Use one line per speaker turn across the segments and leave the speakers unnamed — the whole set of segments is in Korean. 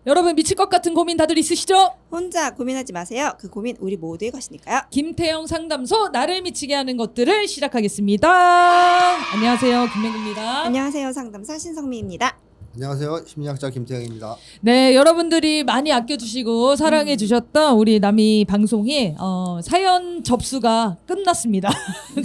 여러분 미칠 것 같은 고민 다들 있으시죠?
혼자 고민하지 마세요. 그 고민 우리 모두의 것이니까요.
김태형 상담소 나를 미치게 하는 것들을 시작하겠습니다. 안녕하세요, 김맹구입니다.
안녕하세요. 상담사 신성미입니다.
안녕하세요. 심리학자 김태형입니다.
네, 여러분들이 많이 아껴주시고 사랑해주셨던 우리 남이 방송이 사연 접수가 끝났습니다.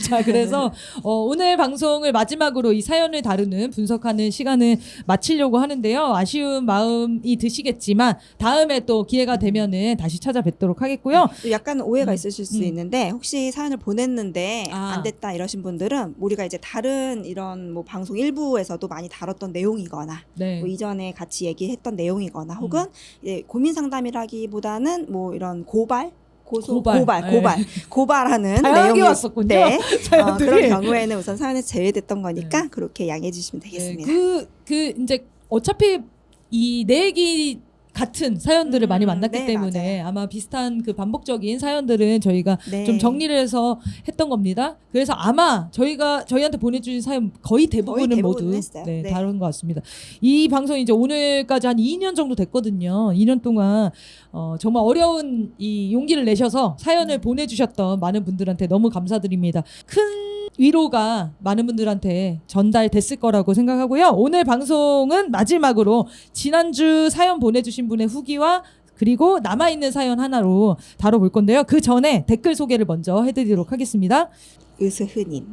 자, 그래서 오늘 방송을 마지막으로 이 사연을 다루는 분석하는 시간을 마치려고 하는데요. 아쉬운 마음이 드시겠지만 다음에 또 기회가 되면은 다시 찾아뵙도록 하겠고요.
약간 오해가 있으실 수 있는데 혹시 사연을 보냈는데 안 됐다 이러신 분들은 우리가 이제 다른 이런 뭐 방송 일부에서도 많이 다뤘던 내용이거나
네.
뭐 이전에 같이 얘기했던 내용이거나 혹은 이제 고민 상담이라기보다는 뭐 이런 고발하는
다양하게
내용이
왔었군요.
네.
사연들이.
그런 경우에는 우선 사연에서 제외됐던 거니까 그렇게 양해해 주시면 되겠습니다.
그 이제 어차피 이 내 얘기 같은 사연들을 많이 만났기
네,
때문에
맞아요.
아마 비슷한 그 반복적인 사연들은 저희가
네.
좀 정리를 해서 했던 겁니다. 그래서 아마 저희한테 보내주신 사연 거의 대부분은 모두
했어요. 네.
다룬 것 같습니다. 이 방송이 이제 오늘까지 한 2년 정도 됐거든요. 2년 동안 정말 어려운 이 용기를 내셔서 사연을 보내주셨던 많은 분들한테 너무 감사드립니다. 큰 위로가 많은 분들한테 전달됐을 거라고 생각하고요. 오늘 방송은 마지막으로 지난주 사연 보내주신 분의 후기와 그리고 남아있는 사연 하나로 다뤄볼 건데요. 그 전에 댓글 소개를 먼저 해드리도록 하겠습니다.
으스흐님.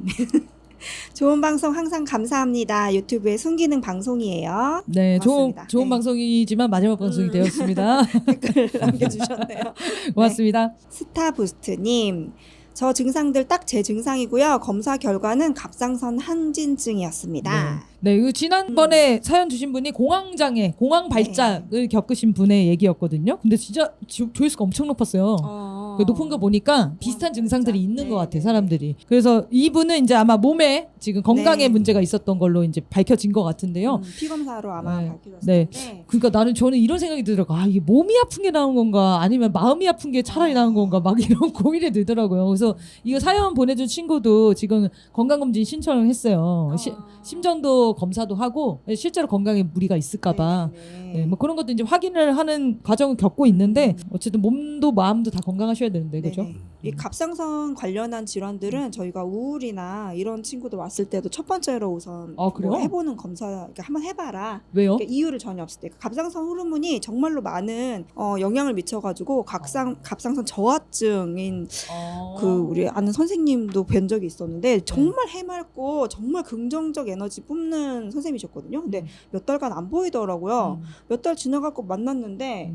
좋은 방송 항상 감사합니다. 유튜브의 순기능 방송이에요.
네,
고맙습니다.
좋은
네.
방송이지만 마지막 방송이 되었습니다.
댓글 남겨주셨네요.
고맙습니다.
스타부스트님. 저 증상들 딱 제 증상이고요. 검사 결과는 갑상선 항진증이었습니다.
네, 그 지난번에 사연 주신 분이 공황장애, 공황 발작을 겪으신 분의 얘기였거든요. 근데 진짜 조회수가 엄청 높았어요. 그 높은 거 보니까 비슷한 증상들이 있는 것 같아요, 사람들이. 그래서 이분은 이제 아마 몸에 지금 건강에
네.
문제가 있었던 걸로 이제 밝혀진 것 같은데요.
피검사로 아마
네.
밝혀졌을
네.
텐데.
그러니까 저는 이런 생각이 들더라고요. 아, 이게 몸이 아픈 게 나온 건가 아니면 마음이 아픈 게 차라리 나온 건가 막 이런 고민이 들더라고요. 그래서 이거 사연 보내준 친구도 지금 건강검진 신청을 했어요. 심전도 검사도 하고 실제로 건강에 무리가 있을까봐 네, 뭐 그런 것도 이제 확인을 하는 과정을 겪고 있는데 어쨌든 몸도 마음도 다 건강하셔야 되는데 그죠?
이 갑상선 관련한 질환들은 저희가 우울이나 이런 친구들 왔을 때도 첫 번째로 우선
그래요?
뭐 해보는 검사 그러니까 한번 해봐라.
왜요?
그러니까 이유를 전혀 없을 때 갑상선 호르몬이 정말로 많은 영향을 미쳐가지고 갑상선 저하증인 그 우리 아는 선생님도 뵌 적이 있었는데 정말 해맑고 정말 긍정적 에너지 뿜는 선생님이셨거든요. 근데 몇 달간 안 보이더라고요. 몇 달 지나갖고 만났는데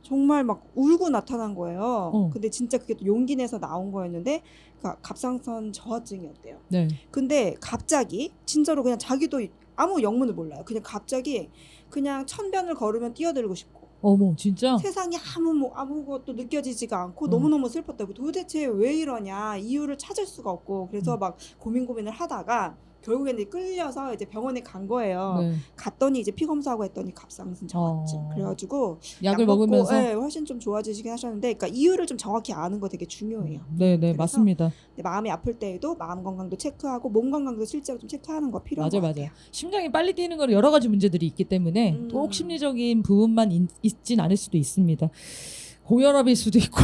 정말 막 울고 나타난 거예요. 근데 진짜 그게 또 용기 내서 나온 거였는데 그러니까 갑상선 저하증이었대요.
네.
근데 갑자기 진짜로 그냥 자기도 아무 영문을 몰라요. 그냥 갑자기 그냥 천변을 걸으면 뛰어들고 싶고
어머 진짜?
세상에 아무것도 느껴지지가 않고 너무너무 슬펐다고 도대체 왜 이러냐 이유를 찾을 수가 없고 그래서 막 고민을 하다가 결국에는 끌려서 이제 병원에 간 거예요.
네.
갔더니 이제 피 검사하고 했더니 갑상선 저하증. 그래가지고
약을
약 먹고,
먹으면서
네, 훨씬 좀 좋아지시긴 하셨는데, 그러니까 이유를 좀 정확히 아는 거 되게 중요해요.
네,
그래서
맞습니다.
마음이 아플 때에도 마음 건강도 체크하고 몸 건강도 실제로 좀 체크하는 거 필요한 것 같아요.
심장이 빨리 뛰는 건 여러 가지 문제들이 있기 때문에 꼭 심리적인 부분만 있진 않을 수도 있습니다. 고혈압일 수도 있고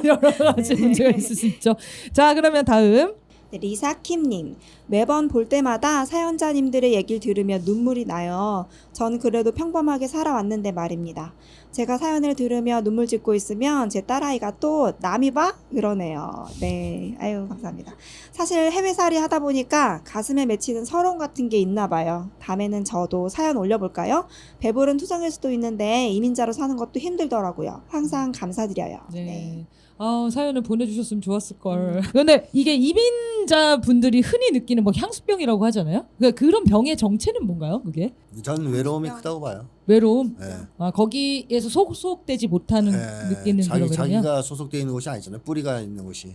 여러 가지 문제가 있을 수 있죠. 자, 그러면 다음.
네, 리사킴님. 매번 볼 때마다 사연자님들의 얘기를 들으며 눈물이 나요. 전 그래도 평범하게 살아왔는데 말입니다. 제가 사연을 들으며 눈물 짓고 있으면 제 딸아이가 또 남이 봐? 그러네요. 네, 아유 감사합니다. 사실 해외살이 하다 보니까 가슴에 맺히는 서러움 같은 게 있나 봐요. 다음에는 저도 사연 올려볼까요? 배부른 투정일 수도 있는데 이민자로 사는 것도 힘들더라고요. 항상 감사드려요.
네. 사연을 보내주셨으면 좋았을걸. 그런데 이게 이민자 분들이 흔히 느끼는 뭐 향수병이라고 하잖아요. 그러니까 그런 병의 정체는 뭔가요? 그게?
저는 외로움이 크다고 봐요.
외로움?
네.
거기에서 소속되지 못하는 느끼는 그런 외로움이요?
자기가 소속되어 있는 곳이 아니잖아요. 뿌리가 있는 곳이.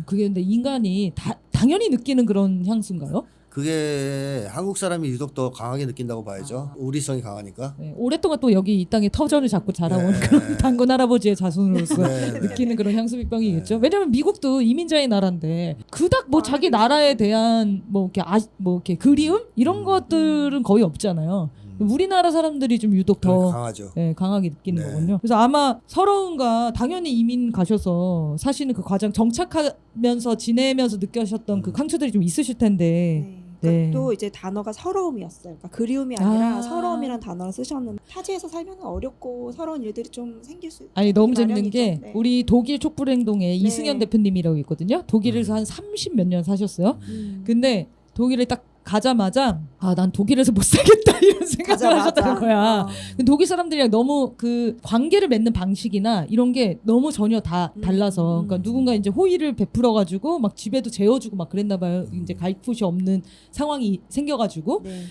그게 근데 인간이 당연히 느끼는 그런 향수인가요?
그게 한국 사람이 유독 더 강하게 느낀다고 봐야죠. 우리성이 강하니까.
네, 오랫동안 또 여기 이 땅에 터전을 잡고 자라온
네.
그런 단군 할아버지의 자손으로서
네, 네.
느끼는 그런 향수병이겠죠. 왜냐면 미국도 이민자의 나라인데 그닥 뭐 자기 나라에 대한 뭐 이렇게 그리움 이런 것들은 거의 없잖아요. 우리나라 사람들이 좀 유독 더
강하죠.
네, 강하게 느끼는
네.
거군요. 그래서 아마 서러움과 당연히 이민 가셔서 사시는 그 과정 정착하면서 지내면서 느끼셨던 그 상처들이 좀 있으실 텐데. 네.
또 이제 단어가 서러움이었어요. 그러니까 그리움이 아니라
아.
서러움이라는 단어를 쓰셨는데 타지에서 살면 어렵고 서러운 일들이 좀 생길 수
아니 너무 재밌는
마련이죠.
게
네.
우리 독일 촛불행동에 이승현 대표님이라고 있거든요. 독일에서 한 30 몇 년 사셨어요. 근데 독일에 딱 가자마자 난 독일에서 못 살겠다 이런 생각을 하셨다는 거야. 근데 독일 사람들이랑 너무 그 관계를 맺는 방식이나 이런 게 너무 전혀 다 달라서 그러니까 누군가 이제 호의를 베풀어 가지고 막 집에도 재워주고 막 그랬나 봐요. 이제 갈 곳이 없는 상황이 생겨가지고
네.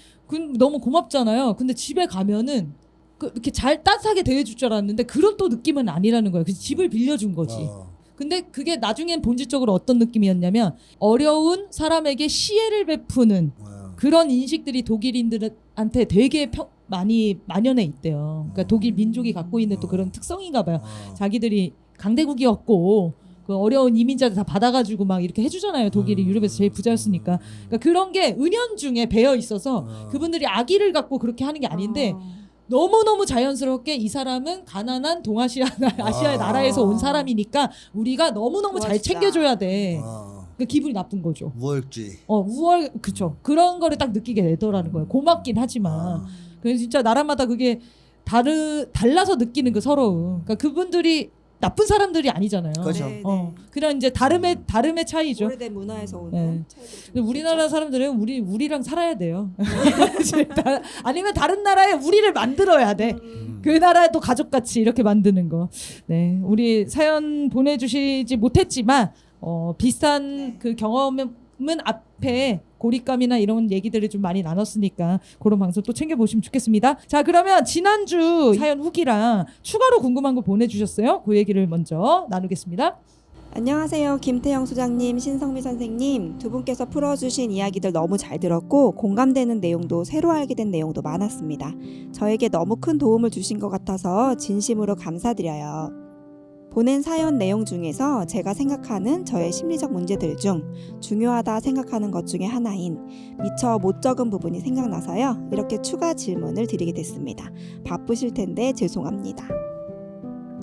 너무 고맙잖아요. 근데 집에 가면은 이렇게 잘 따뜻하게 대해줄 줄 알았는데 그런 또 느낌은 아니라는 거예요. 그래서 집을 빌려준 거지. 근데 그게 나중엔 본질적으로 어떤 느낌이었냐면 어려운 사람에게 시혜를 베푸는 그런 인식들이 독일인들한테 되게 많이 만연해 있대요. 그러니까 독일 민족이 갖고 있는 또 그런 특성인가 봐요. 자기들이 강대국이었고 그 어려운 이민자들 다 받아가지고 막 이렇게 해주잖아요. 독일이 유럽에서 제일 부자였으니까. 그러니까 그런 게 은연중에 배어 있어서 그분들이 악의를 갖고 그렇게 하는 게 아닌데 너무너무 자연스럽게 이 사람은 가난한 아시아의 나라에서 온 사람이니까 우리가 너무너무 잘
도와주자.
챙겨줘야 돼. 그 기분이 나쁜 거죠.
우월주의.
그쵸. 그런 거를 딱 느끼게 되더라는 거예요. 고맙긴 하지만. 그래서 진짜 나라마다 그게 달라서 느끼는 그 서러움. 그러니까 그분들이 나쁜 사람들이 아니잖아요.
그렇죠.
네,
어, 그냥 이제 다름의 차이죠.
오래된 문화에서 오는
네.
차이들이 좀
근데 우리나라 사람들은 우리랑 살아야 돼요. 아니면 다른 나라에 우리를 만들어야 돼. 그 나라도 가족같이 이렇게 만드는 거. 네, 우리 사연 보내주시지 못했지만 비슷한 그 경험은 앞에 고립감이나 이런 얘기들을 좀 많이 나눴으니까 그런 방송 또 챙겨보시면 좋겠습니다. 자, 그러면 지난주 사연 후기랑 추가로 궁금한 거 보내주셨어요. 그 얘기를 먼저 나누겠습니다.
안녕하세요. 김태형 소장님, 신성미 선생님. 두 분께서 풀어주신 이야기들 너무 잘 들었고 공감되는 내용도 새로 알게 된 내용도 많았습니다. 저에게 너무 큰 도움을 주신 것 같아서 진심으로 감사드려요. 보낸 사연 내용 중에서 제가 생각하는 저의 심리적 문제들 중 중요하다 생각하는 것 중에 하나인 미처 못 적은 부분이 생각나서요. 이렇게 추가 질문을 드리게 됐습니다. 바쁘실 텐데 죄송합니다.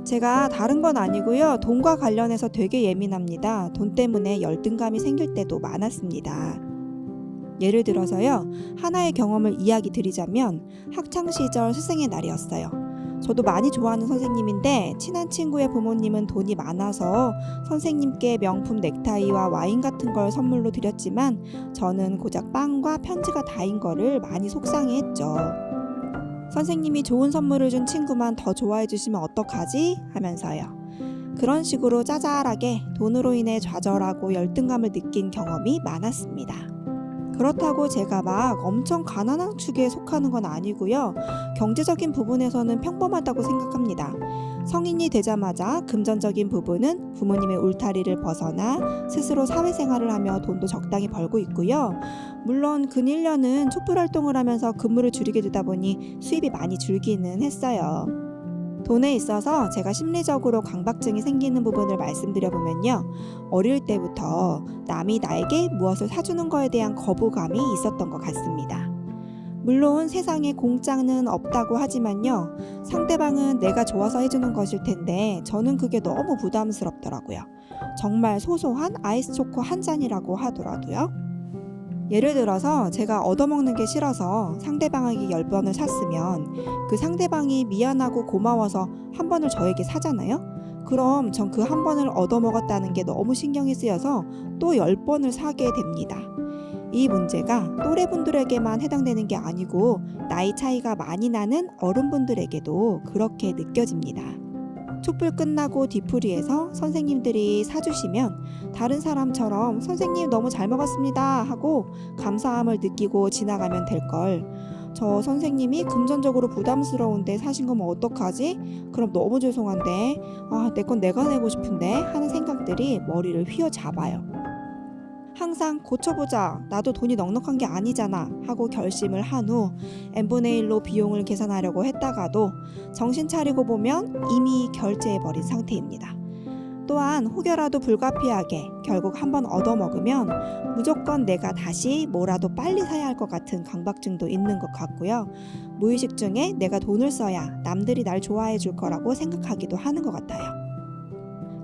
제가 다른 건 아니고요. 돈과 관련해서 되게 예민합니다. 돈 때문에 열등감이 생길 때도 많았습니다. 예를 들어서요. 하나의 경험을 이야기 드리자면 학창시절 스승의 날이었어요. 저도 많이 좋아하는 선생님인데 친한 친구의 부모님은 돈이 많아서 선생님께 명품 넥타이와 와인 같은 걸 선물로 드렸지만 저는 고작 빵과 편지가 다인 거를 많이 속상해했죠. 선생님이 좋은 선물을 준 친구만 더 좋아해 주시면 어떡하지? 하면서요. 그런 식으로 짜잘하게 돈으로 인해 좌절하고 열등감을 느낀 경험이 많았습니다. 그렇다고 제가 막 엄청 가난한 축에 속하는 건 아니고요. 경제적인 부분에서는 평범하다고 생각합니다. 성인이 되자마자 금전적인 부분은 부모님의 울타리를 벗어나 스스로 사회생활을 하며 돈도 적당히 벌고 있고요. 물론 근 1년은 촛불 활동을 하면서 근무를 줄이게 되다 보니 수입이 많이 줄기는 했어요. 돈에 있어서 제가 심리적으로 강박증이 생기는 부분을 말씀드려보면요. 어릴 때부터 남이 나에게 무엇을 사주는 거에 대한 거부감이 있었던 것 같습니다. 물론 세상에 공짜는 없다고 하지만요. 상대방은 내가 좋아서 해주는 것일 텐데 저는 그게 너무 부담스럽더라고요. 정말 소소한 아이스 초코 한 잔이라고 하더라도요. 예를 들어서 제가 얻어먹는 게 싫어서 상대방에게 10번을 샀으면 그 상대방이 미안하고 고마워서 한 번을 저에게 사잖아요. 그럼 전 그 한 번을 얻어먹었다는 게 너무 신경이 쓰여서 또 10번을 사게 됩니다. 이 문제가 또래분들에게만 해당되는 게 아니고 나이 차이가 많이 나는 어른분들에게도 그렇게 느껴집니다. 촛불 끝나고 뒤풀이에서 선생님들이 사주시면 다른 사람처럼 선생님 너무 잘 먹었습니다 하고 감사함을 느끼고 지나가면 될걸. 저 선생님이 금전적으로 부담스러운데 사신 거면 어떡하지? 그럼 너무 죄송한데 내 건 내가 내고 싶은데 하는 생각들이 머리를 휘어잡아요. 항상 고쳐보자, 나도 돈이 넉넉한 게 아니잖아 하고 결심을 한 후 n분의 1로 비용을 계산하려고 했다가도 정신 차리고 보면 이미 결제해버린 상태입니다. 또한 혹여라도 불가피하게 결국 한번 얻어먹으면 무조건 내가 다시 뭐라도 빨리 사야 할 것 같은 강박증도 있는 것 같고요. 무의식 중에 내가 돈을 써야 남들이 날 좋아해 줄 거라고 생각하기도 하는 것 같아요.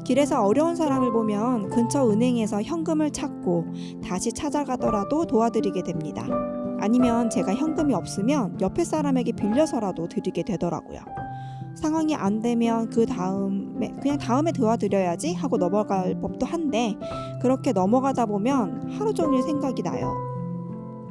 길에서 어려운 사람을 보면 근처 은행에서 현금을 찾고 다시 찾아가더라도 도와드리게 됩니다. 아니면 제가 현금이 없으면 옆에 사람에게 빌려서라도 드리게 되더라고요. 상황이 안 되면 그냥 다음에 도와드려야지 하고 넘어갈 법도 한데 그렇게 넘어가다 보면 하루 종일 생각이 나요.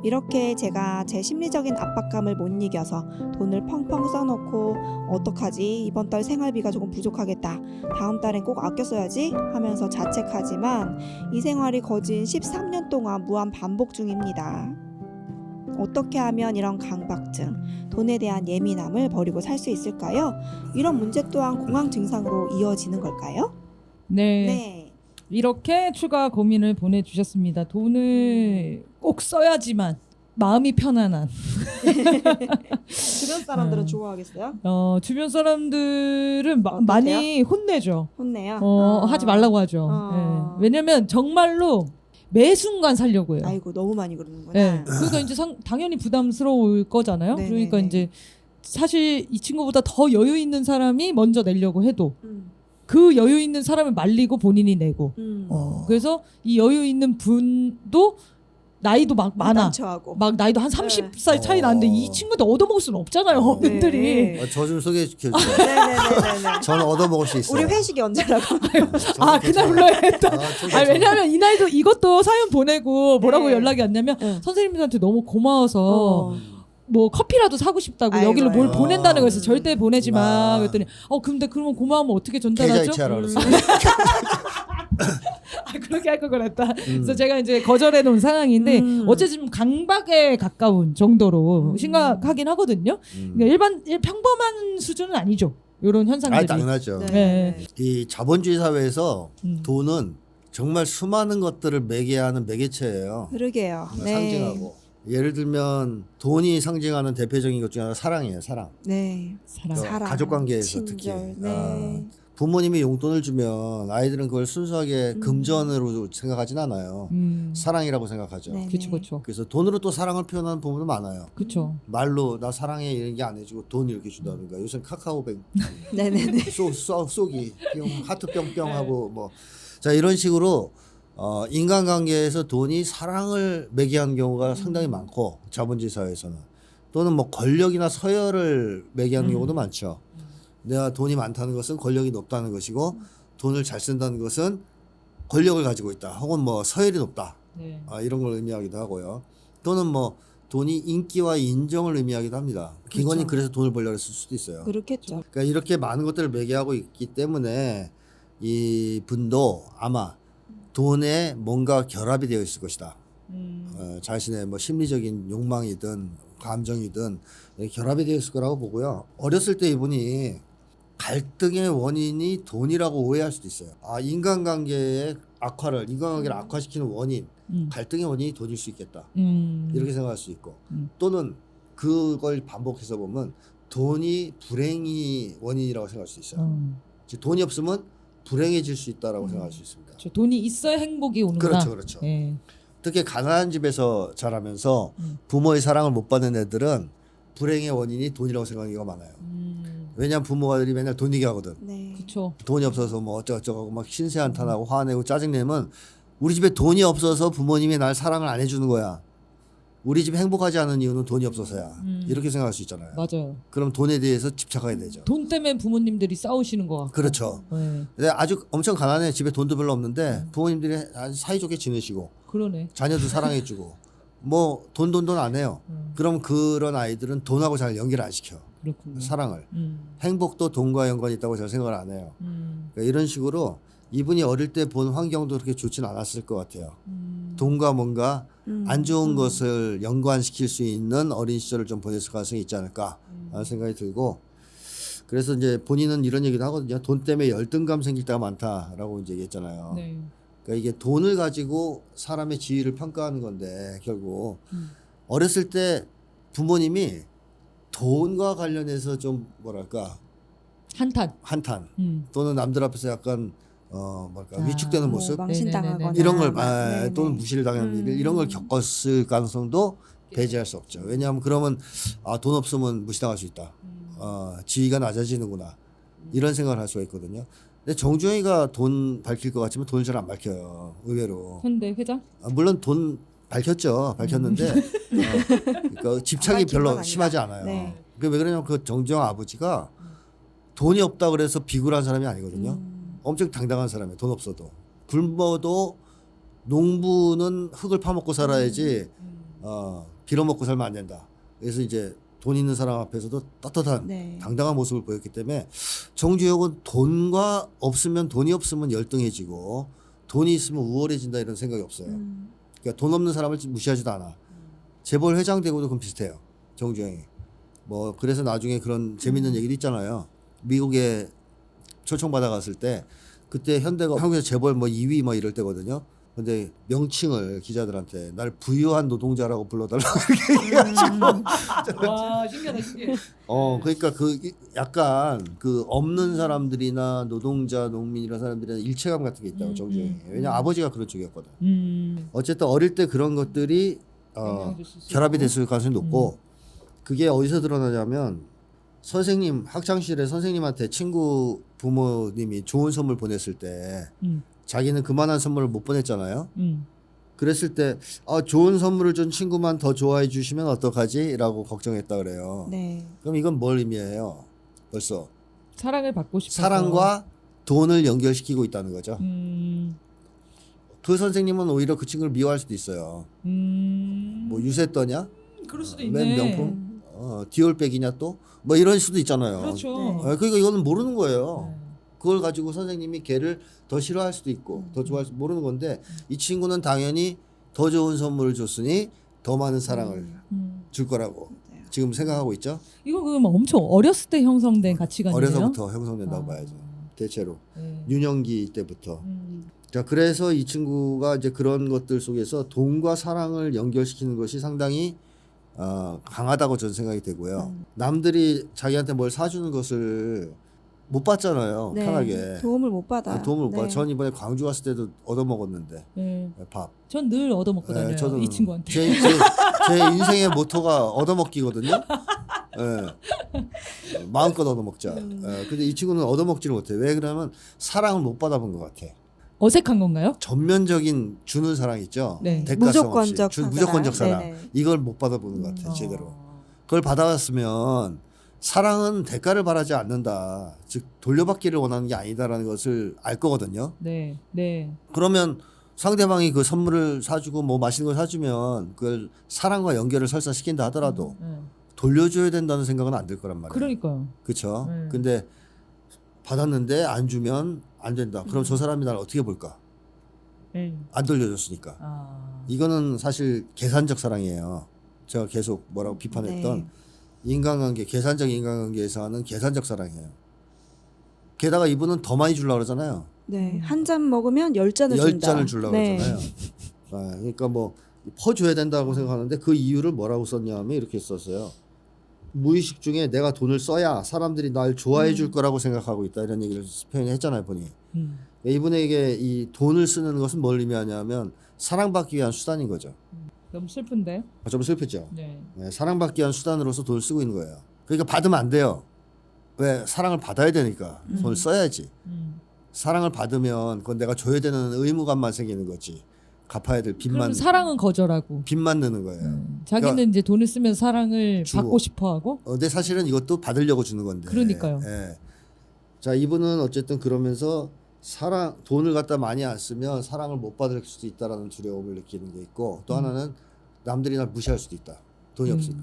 이렇게 제가 제 심리적인 압박감을 못 이겨서 돈을 펑펑 써놓고 어떡하지? 이번 달 생활비가 조금 부족하겠다. 다음 달엔 꼭 아껴 써야지 하면서 자책하지만 이 생활이 거진 13년 동안 무한 반복 중입니다. 어떻게 하면 이런 강박증, 돈에 대한 예민함을 버리고 살 수 있을까요? 이런 문제 또한 공황 증상으로 이어지는 걸까요?
네. 이렇게 추가 고민을 보내주셨습니다. 돈을 꼭 써야지만 마음이 편안한.
주변 사람들은 좋아하겠어요?
주변 사람들은
어떠세요?
많이 혼내죠.
혼내요?
하지 말라고 하죠. 예. 왜냐면 정말로 매 순간 살려고 해요.
아이고 너무 많이 그러는구나.
네. 그러니까 이제 당연히 부담스러울 거잖아요.
네네네.
그러니까 이제 사실 이 친구보다 더 여유 있는 사람이 먼저 내려고 해도 그 여유 있는 사람을 말리고 본인이 내고. 그래서 이 여유 있는 분도 나이도 막 많아.
난처하고.
막 나이도 한 30살 차이 나는데 이 친구도 얻어먹을 수는 없잖아요. 어른들이.
네.
저 좀 소개해 주세요.
네네네네.
저는 얻어먹을 수 있어요.
우리 회식이 언제라고?
그날 불러야겠다. 왜냐면 이 나이도 이것도 사연 보내고 뭐라고
네.
연락이 왔냐면 선생님들한테 너무 고마워서 뭐 커피라도 사고 싶다고
아이고,
여기로 뭘
아이고.
보낸다는 거에서 절대 보내지 마.
아.
그랬더니 근데 그러면 고마우면 어떻게 전달하죠?
계좌이체하라 그랬어.
그렇게 할 걸 그랬다. 그래서 제가 이제 거절해 놓은 상황인데 어쨌든 강박에 가까운 정도로 심각하긴 하거든요. 그러니까 평범한 수준은 아니죠. 이런 현상들이.
당연하죠.
네.
이 자본주의 사회에서
음.
돈은 정말 수많은 것들을 매개하는 매개체예요.
그러게요.
상징하고. 예를 들면 돈이 상징하는 대표적인 것 중에 하나가 사랑이에요. 사랑.
네.
사랑.
가족 관계에서
친절.
특히.
네.
부모님이 용돈을 주면 아이들은 그걸 순수하게 금전으로 생각하진 않아요. 사랑이라고 생각하죠.
네.
그렇죠.
그래서 돈으로 또 사랑을 표현하는 부분도 많아요.
그렇죠.
말로 나 사랑해 이런 게 안 해주고 돈 이렇게 준다든가. 요새 카카오뱅
네네네.
쏘기 하트 뿅뿅 하고 뭐 자 이런 식으로 인간관계에서 돈이 사랑을 매개하는 경우가 상당히 많고 자본주의 사회에서는 또는 뭐 권력이나 서열을 매개하는 경우도 많죠. 내가 돈이 많다는 것은 권력이 높다는 것이고 돈을 잘 쓴다는 것은 권력을 가지고 있다 혹은 뭐 서열이 높다
네.
이런 걸 의미하기도 하고요. 또는 뭐 돈이 인기와 인정을 의미하기도 합니다. 기관이 그래서 돈을 벌려고 했을 수도 있어요.
그렇겠죠.
그러니까 이렇게 많은 것들을 매개하고 있기 때문에 이 분도 아마 돈에 뭔가 결합이 되어 있을 것이다. 자신의 뭐 심리적인 욕망이든 감정이든 결합이 되어 있을 거라고 보고요. 어렸을 때 이분이 갈등의 원인이 돈이라고 오해할 수도 있어요. 인간관계의 인간관계를 악화시키는 원인, 갈등의 원인이 돈일 수 있겠다. 이렇게 생각할 수 있고 또는 그걸 반복해서 보면 돈이 불행이 원인이라고 생각할 수 있어요. 즉 돈이 없으면 불행해질 수 있다라고 생각할 수 있습니다.
그렇죠. 돈이 있어야 행복이 오는구나.
그렇죠.
네.
특히 가난한 집에서 자라면서 부모의 사랑을 못 받는 애들은 불행의 원인이 돈이라고 생각하는 경우가 많아요. 왜냐하면 부모들이 맨날 돈 얘기하거든.
네.
그렇죠.
돈이 없어서 뭐 어쩌고저쩌고 막 신세한탄하고 화내고 짜증내면 우리 집에 돈이 없어서 부모님이 날 사랑을 안 해주는 거야. 우리 집 행복하지 않은 이유는 돈이 없어서야. 이렇게 생각할 수 있잖아요.
맞아요.
그럼 돈에 대해서 집착하게 되죠.
돈 때문에 부모님들이 싸우시는 거 같고.
그렇죠.
네.
근데 아주 엄청 가난해. 집에 돈도 별로 없는데 부모님들이 아주 사이좋게 지내시고
그러네.
자녀도 사랑해주고 뭐 돈 안 해요. 그럼 그런 아이들은 돈하고 잘 연결 안 시켜.
그렇군요.
사랑을. 행복도 돈과 연관이 있다고 잘 생각을 안 해요. 그러니까 이런 식으로 이분이 어릴 때 본 환경도 그렇게 좋진 않았을 것 같아요. 돈과 뭔가 안 좋은 것을 연관시킬 수 있는 어린 시절을 좀 보냈을 가능성이 있지 않을까 하는 생각이 들고 그래서 이제 본인은 이런 얘기도 하거든요. 돈 때문에 열등감 생길 때가 많다라고 이제 얘기했잖아요.
네.
그러니까 이게 돈을 가지고 사람의 지위를 평가하는 건데 결국 어렸을 때 부모님이 돈과 관련해서 좀 뭐랄까
한탄.
또는 남들 앞에서 약간 뭐랄까
아.
위축되는
뭐
모습
망신당하거나
이런 걸
네네.
또는 무시를 당하는 일 이런 걸 겪었을 가능성도 배제할 수 없죠. 왜냐하면 그러면 돈 없으면 무시당할 수 있다. 지위가 낮아지는구나. 이런 생각을 할 수가 있거든요. 근데 정주영이가 돈 밝힐 것 같지만 돈을 잘 안 밝혀요. 의외로.
현대 회장?
물론 돈 밝혔죠. 밝혔는데 그러니까 집착이
밝힌 건
별로
아니다.
심하지 않아요.
네.
그게 왜 그러냐면 그 정주영 아버지가 돈이 없다 그래서 비굴한 사람이 아니거든요. 엄청 당당한 사람이에요. 돈 없어도. 굶어도 농부는 흙을 파먹고 살아야지 빌어먹고 살면 안 된다. 그래서 이제 돈 있는 사람 앞에서도 떳떳한
네.
당당한 모습을 보였기 때문에 정주영은 돈과 없으면 돈이 없으면 열등해지고 돈이 있으면 우월해진다 이런 생각이 없어요. 그러니까 돈 없는 사람을 무시하지도 않아. 재벌 회장 되고도 그건 비슷해요. 정주영이. 뭐 그래서 나중에 그런 재밌는 얘기도 있잖아요. 미국에 초청받아 갔을 때 그때 현대가 한국에서 재벌 뭐 2위 뭐 이럴 때거든요. 근데 명칭을 기자들한테 날 부유한 노동자라고 불러달라고 이렇게 얘기해가지고
와 신기하다 신기해.
그러니까 그 약간 그 없는 사람들이나 노동자, 농민 이런 사람들이나 일체감 같은 게 있다고 정주영이. 왜냐 아버지가 그런 쪽이었거든. 어쨌든 어릴 때 그런 것들이 결합이 됐을 가능성이 높고 그게 어디서 드러나냐면 선생님 학창시절에 선생님한테 친구 부모님이 좋은 선물 보냈을 때 자기는 그만한 선물을 못 보냈잖아요. 그랬을 때 좋은 선물을 준 친구만 더 좋아해 주시면 어떡하지? 라고 걱정했다 그래요.
네.
그럼 이건 뭘 의미해요? 벌써
사랑을 받고 싶어서.
사랑과 돈을 연결시키고 있다는 거죠. 그 선생님은 오히려 그 친구를 미워할 수도 있어요. 뭐 유세 떠냐?
그럴 수도
맨
있네.
명품? 디올백이냐 또? 뭐 이럴 수도 있잖아요.
그렇죠.
그러니까 이거는 모르는 거예요. 그걸 가지고 선생님이 걔를 더 싫어할 수도 있고 더 좋아할 수도 모르는 건데 이 친구는 당연히 더 좋은 선물을 줬으니 더 많은 사랑을 줄 거라고 지금 생각하고 있죠.
이거 그럼 엄청 어렸을 때 형성된 가치관이에요?
어려서부터 형성된다고 봐야죠. 대체로
네.
유년기 때부터. 자 그래서 이 친구가 이제 그런 것들 속에서 돈과 사랑을 연결시키는 것이 상당히 강하다고 저는 생각이 되고요. 남들이 자기한테 뭘 사주는 것을 못 받잖아요.
네.
편하게.
도움을 못 받아요.
도움을 못
네.
받아. 전 이번에 광주 갔을 때도 얻어먹었는데
네.
밥.
전 늘 얻어먹고 다녀요.
저는
이 친구한테.
제 인생의 모토가 얻어먹기거든요. 마음껏 얻어먹자. 근데 이 친구는 얻어먹지를 못해. 왜 그러면 사랑을 못 받아본 것 같아.
어색한 건가요?
전면적인 주는 사랑 있죠.
네.
대가성
무조건적
없이.
사랑.
무조건적 사랑.
네네.
이걸 못 받아보는 것 같아. 제대로. 그걸 받아왔으면 사랑은 대가를 바라지 않는다. 즉 돌려받기를 원하는 게 아니다라는 것을 알 거거든요.
네. 네.
그러면 상대방이 그 선물을 사주고 뭐 맛있는 걸 사주면 그걸 사랑과 연결을 설사 시킨다 하더라도 돌려줘야 된다는 생각은 안 들 거란 말이에요.
그러니까요.
그렇죠. 근데 받았는데 안 주면 안 된다. 그럼 저 사람이 날 어떻게 볼까?
네.
안 돌려줬으니까. 이거는 사실 계산적 사랑이에요. 제가 계속 뭐라고 비판했던
네.
인간관계, 계산적 인간관계에서 하는 계산적 사랑이에요. 게다가 이분은 더 많이 주려고 그러잖아요.
네. 한 잔 먹으면 10잔을 준다.
10잔을 주려고
네.
그러잖아요. 그러니까 뭐 퍼줘야 된다고 생각하는데 그 이유를 뭐라고 썼냐면 이렇게 썼어요. 무의식 중에 내가 돈을 써야 사람들이 날 좋아해 줄 거라고 생각하고 있다 이런 얘기를 표현했잖아요, 본인이. 이분에게 이 돈을 쓰는 것은 뭘 의미하냐면 사랑받기 위한 수단인 거죠.
너무 슬픈데.
좀 슬프죠.
네.
사랑받기 위한 수단으로서 돈을 쓰고 있는 거예요. 그러니까 받으면 안 돼요. 왜? 사랑을 받아야 되니까 돈을 써야지. 사랑을 받으면 그건 내가 줘야 되는 의무감만 생기는 거지. 갚아야 될
그럼
빚만
사랑은 거절하고.
빚만 느는 거예요.
자기는
그러니까
이제 돈을 쓰면 사랑을
주고.
받고 싶어하고.
근데 사실은 이것도 받으려고 주는 건데.
그러니까요.
자 이분은 어쨌든 그러면서 돈을 갖다 많이 안 쓰면 사랑을 못 받을 수도 있다라는 두려움을 느끼는 게 있고 또 하나는 남들이 날 무시할 수도 있다. 돈이 없으니까.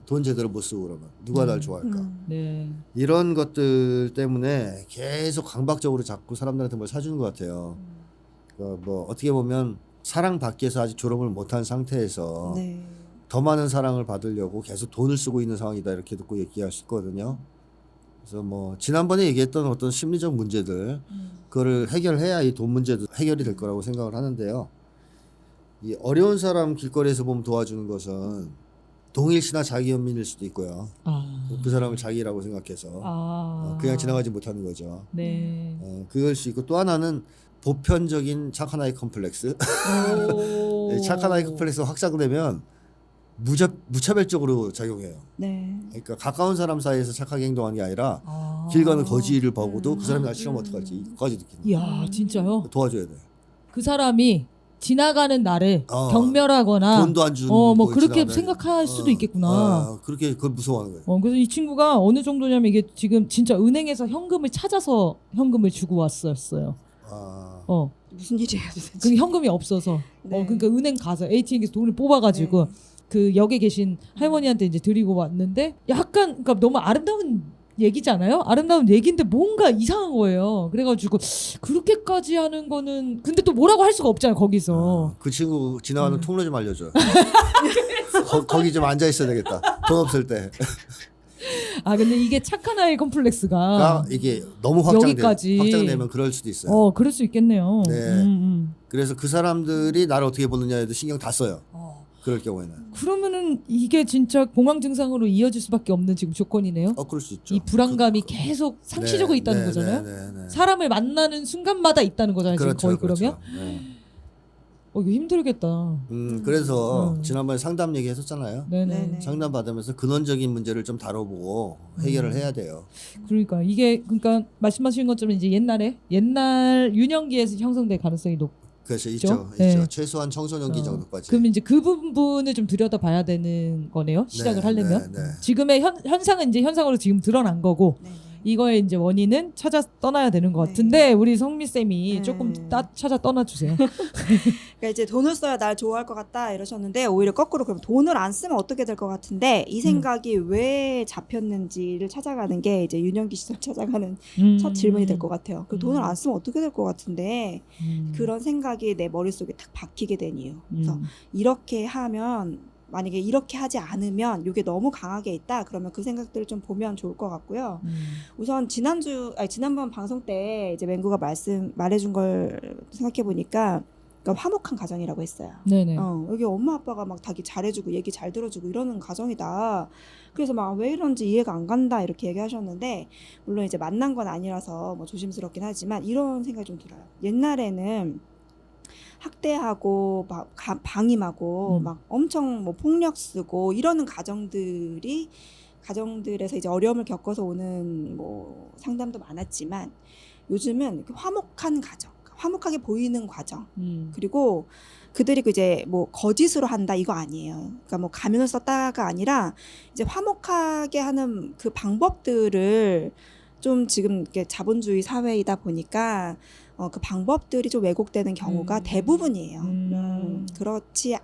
돈 제대로 못 쓰고 그러면 누가 날 좋아할까.
네.
이런 것들 때문에 계속 강박적으로 자꾸 사람들한테 뭘 사주는 것 같아요. 뭐 어떻게 보면 사랑받기 위해서 아직 졸업을 못한 상태에서 그래서 뭐 지난번에 얘기했던 어떤 심리적 문제들 그거를 해결해야 이 돈 문제도 해결이 될 거라고 생각을 하는데요. 이 어려운 사람 길거리에서 보면 도와주는 것은 동일시나 자기 연민일 수도 있고요. 그 사람을 자기라고 생각해서 그냥 지나가지 못하는 거죠.
네.
그럴 수 있고 또 하나는 보편적인 착한 아이 컴플렉스. 착한 아이 컴플렉스가 확장되면 무차별적으로 작용해요.
네.
그러니까 가까운 사람 사이에서 착하게 행동하는 게 아니라 길 가는 거지를 보고도 그 사람이 날 싫으면 어떡하지? 이거까지 느끼는 거예요.
이야, 진짜요?
도와줘야 돼.
그 사람이 지나가는 나를 경멸하거나
돈도 안 주는
뭐
거에
그렇게
지나가다니.
생각할 수도 있겠구나.
그렇게 그걸 무서워하는 거예요.
그래서 이 친구가 어느 정도냐면 이게 지금 진짜 은행에서 현금을 찾아서 현금을 주고 왔었어요.
무슨 일이에요, 도대체?
그 현금이 없어서
네.
그러니까 은행 가서 ATM에서 돈을 뽑아가지고
네.
그 역에 계신 할머니한테 이제 드리고 왔는데 약간 그러니까 너무 아름다운 얘기잖아요. 아름다운 얘기인데 뭔가 이상한 거예요. 그래가지고 그렇게까지 하는 거는 근데 또 뭐라고 할 수가 없잖아요. 거기서.
그 친구 지나가는 통로 좀 알려줘. 거기 좀 앉아 있어야 되겠다. 돈 없을 때.
근데 이게 착한 아이 컴플렉스가
이게 너무
여기까지.
확장되면 그럴 수도 있어요.
그럴 수 있겠네요.
네. 그래서 그 사람들이 나를 어떻게 보느냐에도 신경 다 써요. 그럴 경우에는.
그러면은 이게 진짜 공황 증상으로 이어질 수밖에 없는 지금 조건이네요.
그럴 수 있죠.
이 불안감이 계속 상시적으로 있다는 거잖아요.
네.
사람을 만나는 순간마다 있다는 거잖아요.
그렇죠,
지금 거의
그렇죠.
그러면.
네.
이거 힘들겠다.
그래서 지난번에 상담 얘기했었잖아요.
네네.
상담 받으면서 근원적인 문제를 좀 다뤄보고 해결을 해야 돼요.
그러니까 이게 그러니까 말씀하신 것처럼 이제 옛날 유년기에서 형성될 가능성이 높.
그래서
있죠?
있죠.
네.
최소한 청소년기 정도까지.
그럼 이제 그 부분을 좀 들여다봐야 되는 거네요. 시작을 하려면.
네.
지금의 현상은 이제 현상으로 지금 드러난 거고.
네.
이거의 이제 원인은 찾아 떠나야 되는 것
네.
같은데 우리 성미 쌤이
네.
조금 찾아 떠나 주세요.
그러니까 이제 돈을 써야 날 좋아할 것 같다 이러셨는데 오히려 거꾸로 그럼 돈을 안 쓰면 어떻게 될 것 같은데 이 생각이 왜 잡혔는지를 찾아가는 게 이제 유년기 시절 찾아가는 첫 질문이 될 것 같아요. 그 돈을 안 쓰면 어떻게 될 것 같은데 그런 생각이 내 머릿속에 딱 박히게 된 이유. 그래서 이렇게 하면 만약에 이렇게 하지 않으면 이게 너무 강하게 있다 그러면 그 생각들을 좀 보면 좋을 것 같고요. 우선 지난번 방송 때 이제 맹구가 말해준 걸 생각해 보니까 그러니까 화목한 가정이라고 했어요.
네네.
여기 엄마 아빠가 막 자기 잘해주고 얘기 잘 들어주고 이러는 가정이다. 그래서 막 왜 이런지 이해가 안 간다 이렇게 얘기하셨는데 물론 이제 만난 건 아니라서 뭐 조심스럽긴 하지만 이런 생각이 좀 들어요. 옛날에는 학대하고 막 방임하고 막 엄청 뭐 폭력 쓰고 이러는 가정들에서 이제 어려움을 겪어서 오는 뭐 상담도 많았지만 요즘은 이렇게 화목한 가정, 화목하게 보이는 과정 그리고 그들이 이제 뭐 거짓으로 한다 이거 아니에요. 그러니까 뭐 가면을 썼다가 아니라 이제 화목하게 하는 그 방법들을 좀 지금 이렇게 자본주의 사회이다 보니까 그 방법들이 좀 왜곡되는 경우가 대부분이에요. 그렇지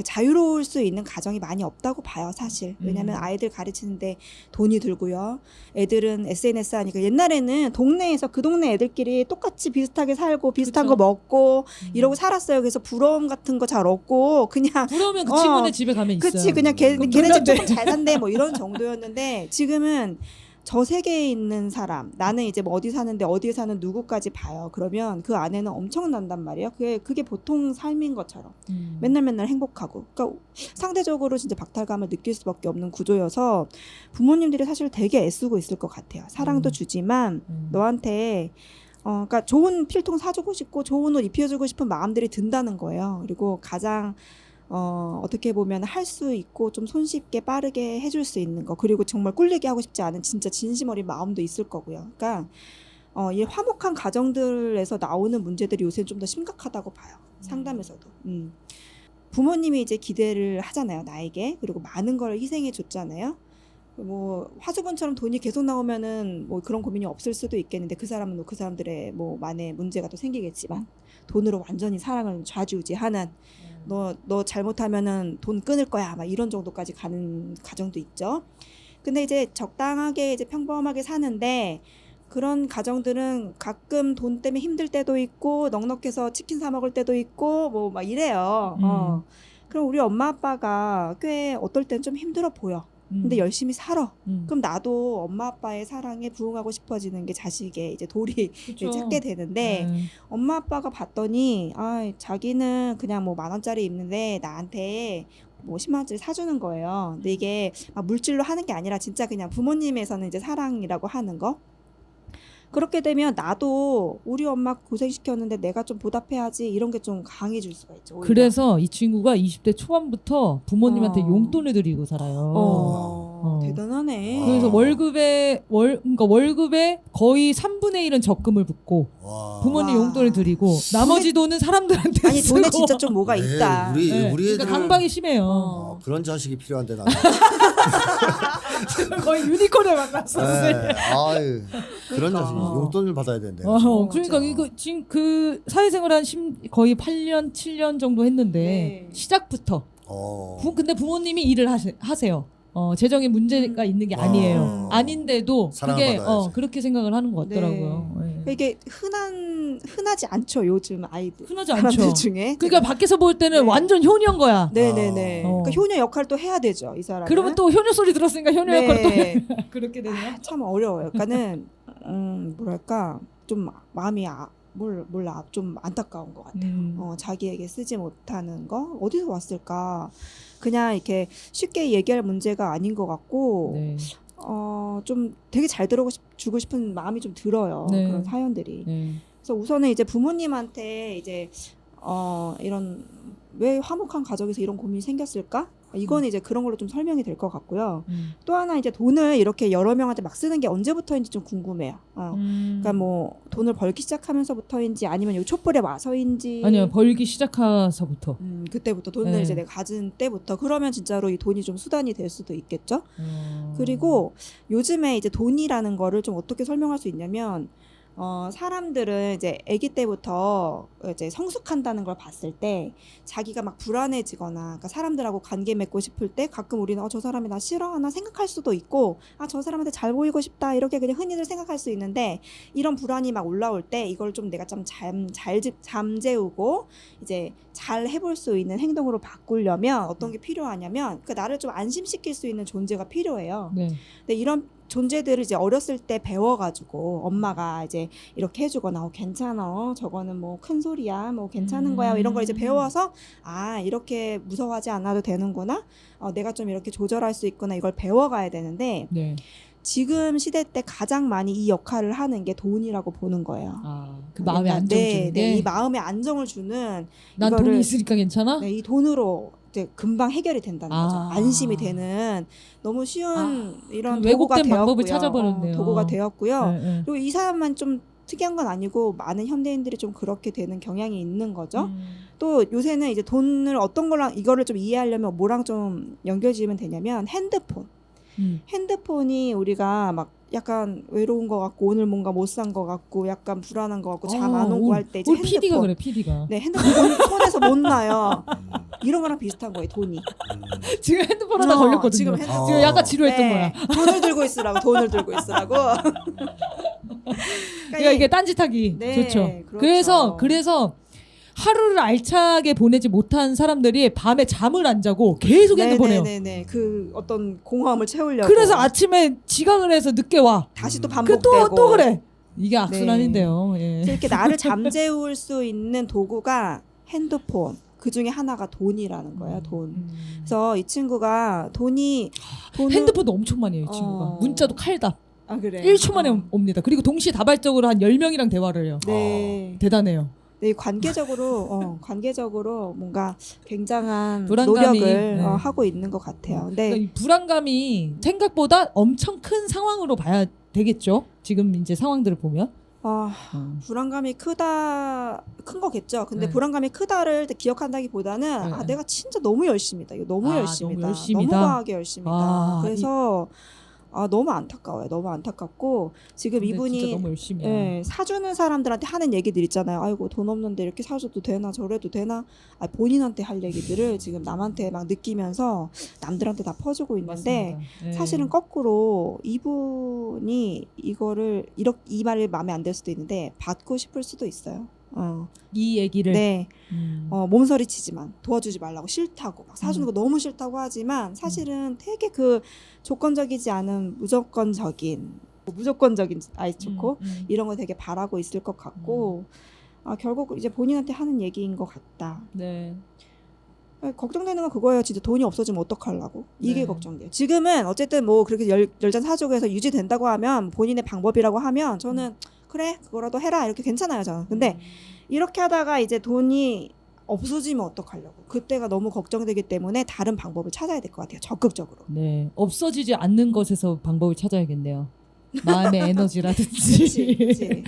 자유로울 수 있는 가정이 많이 없다고 봐요, 사실. 왜냐하면 아이들 가르치는데 돈이 들고요. 애들은 SNS 하니까 옛날에는 동네에서 그 동네 애들끼리 똑같이 비슷하게 살고 비슷한
그쵸.
거 먹고 이러고 살았어요. 그래서 부러움 같은 거 잘 없고 그냥
그러면 그 친구네 집에 가면 있어요.
그치 그냥 걔네 집
놀란데.
조금 잘 산대 뭐 이런 정도였는데 지금은 저 세계에 있는 사람 나는 이제 뭐 어디 사는데 어디에 사는 누구까지 봐요. 그러면 그 안에는 엄청난단 말이에요. 그게 보통 삶인 것처럼 맨날 행복하고 그러니까 상대적으로 진짜 박탈감을 느낄 수밖에 없는 구조여서 부모님들이 사실 되게 애쓰고 있을 것 같아요. 사랑도 주지만 너한테 그러니까 좋은 필통 사주고 싶고 좋은 옷 입혀주고 싶은 마음들이 든다는 거예요. 그리고 가장 어떻게 보면 할 수 있고 좀 손쉽게 빠르게 해줄 수 있는 거 그리고 정말 꿀리게 하고 싶지 않은 진짜 진심 어린 마음도 있을 거고요. 그러니까 이 화목한 가정들에서 나오는 문제들이 요새 좀 더 심각하다고 봐요. 상담에서도. 부모님이 이제 기대를 하잖아요. 나에게. 그리고 많은 걸 희생해 줬잖아요. 뭐 화수분처럼 돈이 계속 나오면은 뭐 그런 고민이 없을 수도 있겠는데 그 사람은 그 사람들의 뭐 만에 문제가 또 생기겠지만 돈으로 완전히 사랑을 좌지우지하는 너 잘못하면은 돈 끊을 거야 막 이런 정도까지 가는 가정도 있죠. 근데 이제 적당하게 이제 평범하게 사는데 그런 가정들은 가끔 돈 때문에 힘들 때도 있고 넉넉해서 치킨 사 먹을 때도 있고 뭐 막 이래요. 그럼 우리 엄마 아빠가 꽤 어떨 땐 좀 힘들어 보여. 근데 열심히 살아.
음.
그럼 나도 엄마 아빠의 사랑에 부응하고 싶어지는 게 자식의 이제 도리
그쵸.
찾게 되는데
네.
엄마 아빠가 봤더니 자기는 그냥 뭐 10,000원짜리 입는데 나한테 뭐 10만 원짜리 사주는 거예요. 근데 이게 막 물질로 하는 게 아니라 진짜 그냥 부모님에서는 이제 사랑이라고 하는 거. 그렇게 되면 나도 우리 엄마 고생시켰는데 내가 좀 보답해야지 이런 게 좀 강해질 수가 있죠. 오히려.
그래서 이 친구가 20대 초반부터 부모님한테
어.
용돈을 드리고 살아요.
대단하네.
그래서 그러니까 월급의 거의 3분의 1은 적금을 붓고
와.
부모님
와.
용돈을 드리고 나머지 돈은 사람들한테
아니
쓰고.
돈에 진짜 좀 뭐가
네,
있다.
우리
네.
우리
그러니까
애들은
강박이 심해요.
그런 자식이 필요한데 나는.
거의 유니콘에 만났었어요.
네, 아유, 그런 자식
그러니까.
용돈을 받아야 된대.
그러니까
맞아.
이거 지금 그 사회생활 한 거의 8년, 7년 정도 했는데
네.
시작부터
어.
근데 부모님이 일을 하세요. 재정에 문제가 있는 게 아니에요. 아닌데도
사랑을
그게
받아야지.
그렇게 생각을 하는 것 같더라고요. 예.
이게 흔하지 않죠 요즘 아이들.
흔하지
사람들
않죠.
중에.
그러니까 밖에서 볼 때는
네.
완전 효녀인 거야.
네네네.
어.
그러니까 효녀 역할도 해야 되죠 이 사람.
그러면 또 효녀 소리 들었으니까 효녀
네.
역할을 또 그렇게 되네요.
참 어려워요. 그러니까는 뭐랄까 좀 마음이 몰라 좀 안타까운 것 같아요. 자기에게 쓰지 못하는 거 어디서 왔을까? 그냥 이렇게 쉽게 얘기할 문제가 아닌 것 같고
네.
좀 되게 잘 주고 싶은 마음이 좀 들어요.
네.
그런 사연들이.
네.
그래서 우선은 이제 부모님한테 이제 이런 왜 화목한 가정에서 이런 고민이 생겼을까? 이거는 이제 그런 걸로 좀 설명이 될 것 같고요. 또 하나 이제 돈을 이렇게 여러 명한테 막 쓰는 게 언제부터인지 좀 궁금해요. 그러니까 뭐 돈을 벌기 시작하면서부터인지 아니면 요 촛불에 와서인지.
아니요, 벌기 시작해서부터.
그때부터 돈을
네.
이제 내가 가진 때부터. 그러면 진짜로 이 돈이 좀 수단이 될 수도 있겠죠. 그리고 요즘에 이제 돈이라는 거를 좀 어떻게 설명할 수 있냐면 사람들은 이제 아기 때부터 이제 성숙한다는 걸 봤을 때 자기가 막 불안해지거나 그러니까 사람들하고 관계 맺고 싶을 때 가끔 우리는 저 사람이 나 싫어하나 생각할 수도 있고 저 사람한테 잘 보이고 싶다 이렇게 그냥 흔히들 생각할 수 있는데 이런 불안이 막 올라올 때 이걸 좀 내가 좀 잠재우고 이제 잘 해볼 수 있는 행동으로 바꾸려면 어떤 게 필요하냐면 그 나를 좀 안심시킬 수 있는 존재가 필요해요.
네.
근데 이런 존재들을 이제 어렸을 때 배워가지고 엄마가 이제 이렇게 해주거나 괜찮아 저거는 뭐 큰 소리야 뭐 괜찮은 거야 이런 걸 이제 배워서 이렇게 무서워하지 않아도 되는구나 내가 좀 이렇게 조절할 수 있구나 이걸 배워가야 되는데
네.
지금 시대 때 가장 많이 이 역할을 하는 게 돈이라고 보는 거예요.
그 마음에
그러니까
안정 주는 게.
이 마음에 안정을 주는
난
이거를-
돈이 있으니까 괜찮아?
네, 이 돈으로 이제 금방 해결이 된다는 거죠.
아.
안심이 되는 너무 쉬운 이런
그
도구가
왜곡된 방법을
되었고요.
찾아버렸네요.
도구가 되었고요.
네, 네.
그리고 이 사람만 좀 특이한 건 아니고 많은 현대인들이 좀 그렇게 되는 경향이 있는 거죠. 또 요새는 이제 돈을 어떤 거랑 이거를 좀 이해하려면 뭐랑 좀 연결지으면 되냐면 핸드폰. 핸드폰이 우리가 막 약간 외로운 것 같고 오늘 뭔가 못 산 것 같고 약간 불안한 것 같고 잠 안 오고 할 때 이제 핸드폰.
PD가 그래, PD가.
네, 핸드폰 손에서 못 놔요. 이런 거랑 비슷한 거예요, 돈이.
지금 핸드폰 하나 걸렸거든요.
지금 핸드폰.
지금 약간 지루했던 거야.
돈을 들고 있으라고.
그러니까 이게 딴짓하기
네,
좋죠.
그렇죠.
그래서 하루를 알차게 보내지 못한 사람들이 밤에 잠을 안 자고 계속 핸드폰해요.
네네네. 그 어떤 공허함을 채우려고.
그래서 아침에 지각을 해서 늦게 와.
다시 또
그
반복되고.
또 그래. 이게 악순환인데요. 예.
그래서 이렇게 나를 잠재울 수 있는 도구가 핸드폰. 그 중에 하나가 돈이라는 거예요. 돈. 그래서 이 친구가 돈을
핸드폰도 엄청 많이 해요, 이 친구가. 문자도 칼답.
그래.
1초 만에 옵니다. 그리고 동시다발적으로 한 10명이랑 대화를 해요.
네.
대단해요.
네, 관계적으로 뭔가 굉장한
불안감이,
노력을
네.
하고 있는 것 같아요. 근데
그러니까 이 불안감이 생각보다 엄청 큰 상황으로 봐야 되겠죠. 지금 이제 상황들을 보면.
불안감이 큰 거겠죠. 근데
네.
불안감이 크다를 기억한다기보다는
네.
내가 진짜 너무 열심이다. 이거 너무 열심이다.
너무 열심이다.
너무 과하게 열심이다. 그래서 너무 안타까워요. 너무 안타깝고 지금
근데 진짜
이분이
너무 열심히.
사주는 사람들한테 하는 얘기들 있잖아요. 아이고 돈 없는데 이렇게 사줘도 되나 저래도 되나. 본인한테 할 얘기들을 지금 남한테 막 느끼면서 남들한테 다 퍼주고 있는데 사실은 거꾸로 이분이 이거를 이 말이 마음에 안 들 수도 있는데 받고 싶을 수도 있어요.
이 얘기를.
네.
음.
몸서리치지만 도와주지 말라고 싫다고 막 사주는 거 너무 싫다고 하지만 사실은 되게 그 조건적이지 않은 무조건적인 아이 좋고 이런 거 되게 바라고 있을 것 같고 결국 이제 본인한테 하는 얘기인 것 같다.
네.
걱정되는 건 그거예요. 진짜 돈이 없어지면 어떡하려고. 이게
네.
걱정돼요. 지금은 어쨌든 뭐 그렇게 열잔 사주고 해서 유지된다고 하면 본인의 방법이라고 하면 저는 그래 그거라도 해라 이렇게 괜찮아요 저는. 근데 이렇게 하다가 이제 돈이 없어지면 어떡하려고. 그때가 너무 걱정되기 때문에 다른 방법을 찾아야 될 것 같아요. 적극적으로.
네. 없어지지 않는 것에서 방법을 찾아야겠네요. 마음의 에너지라든지.
그치.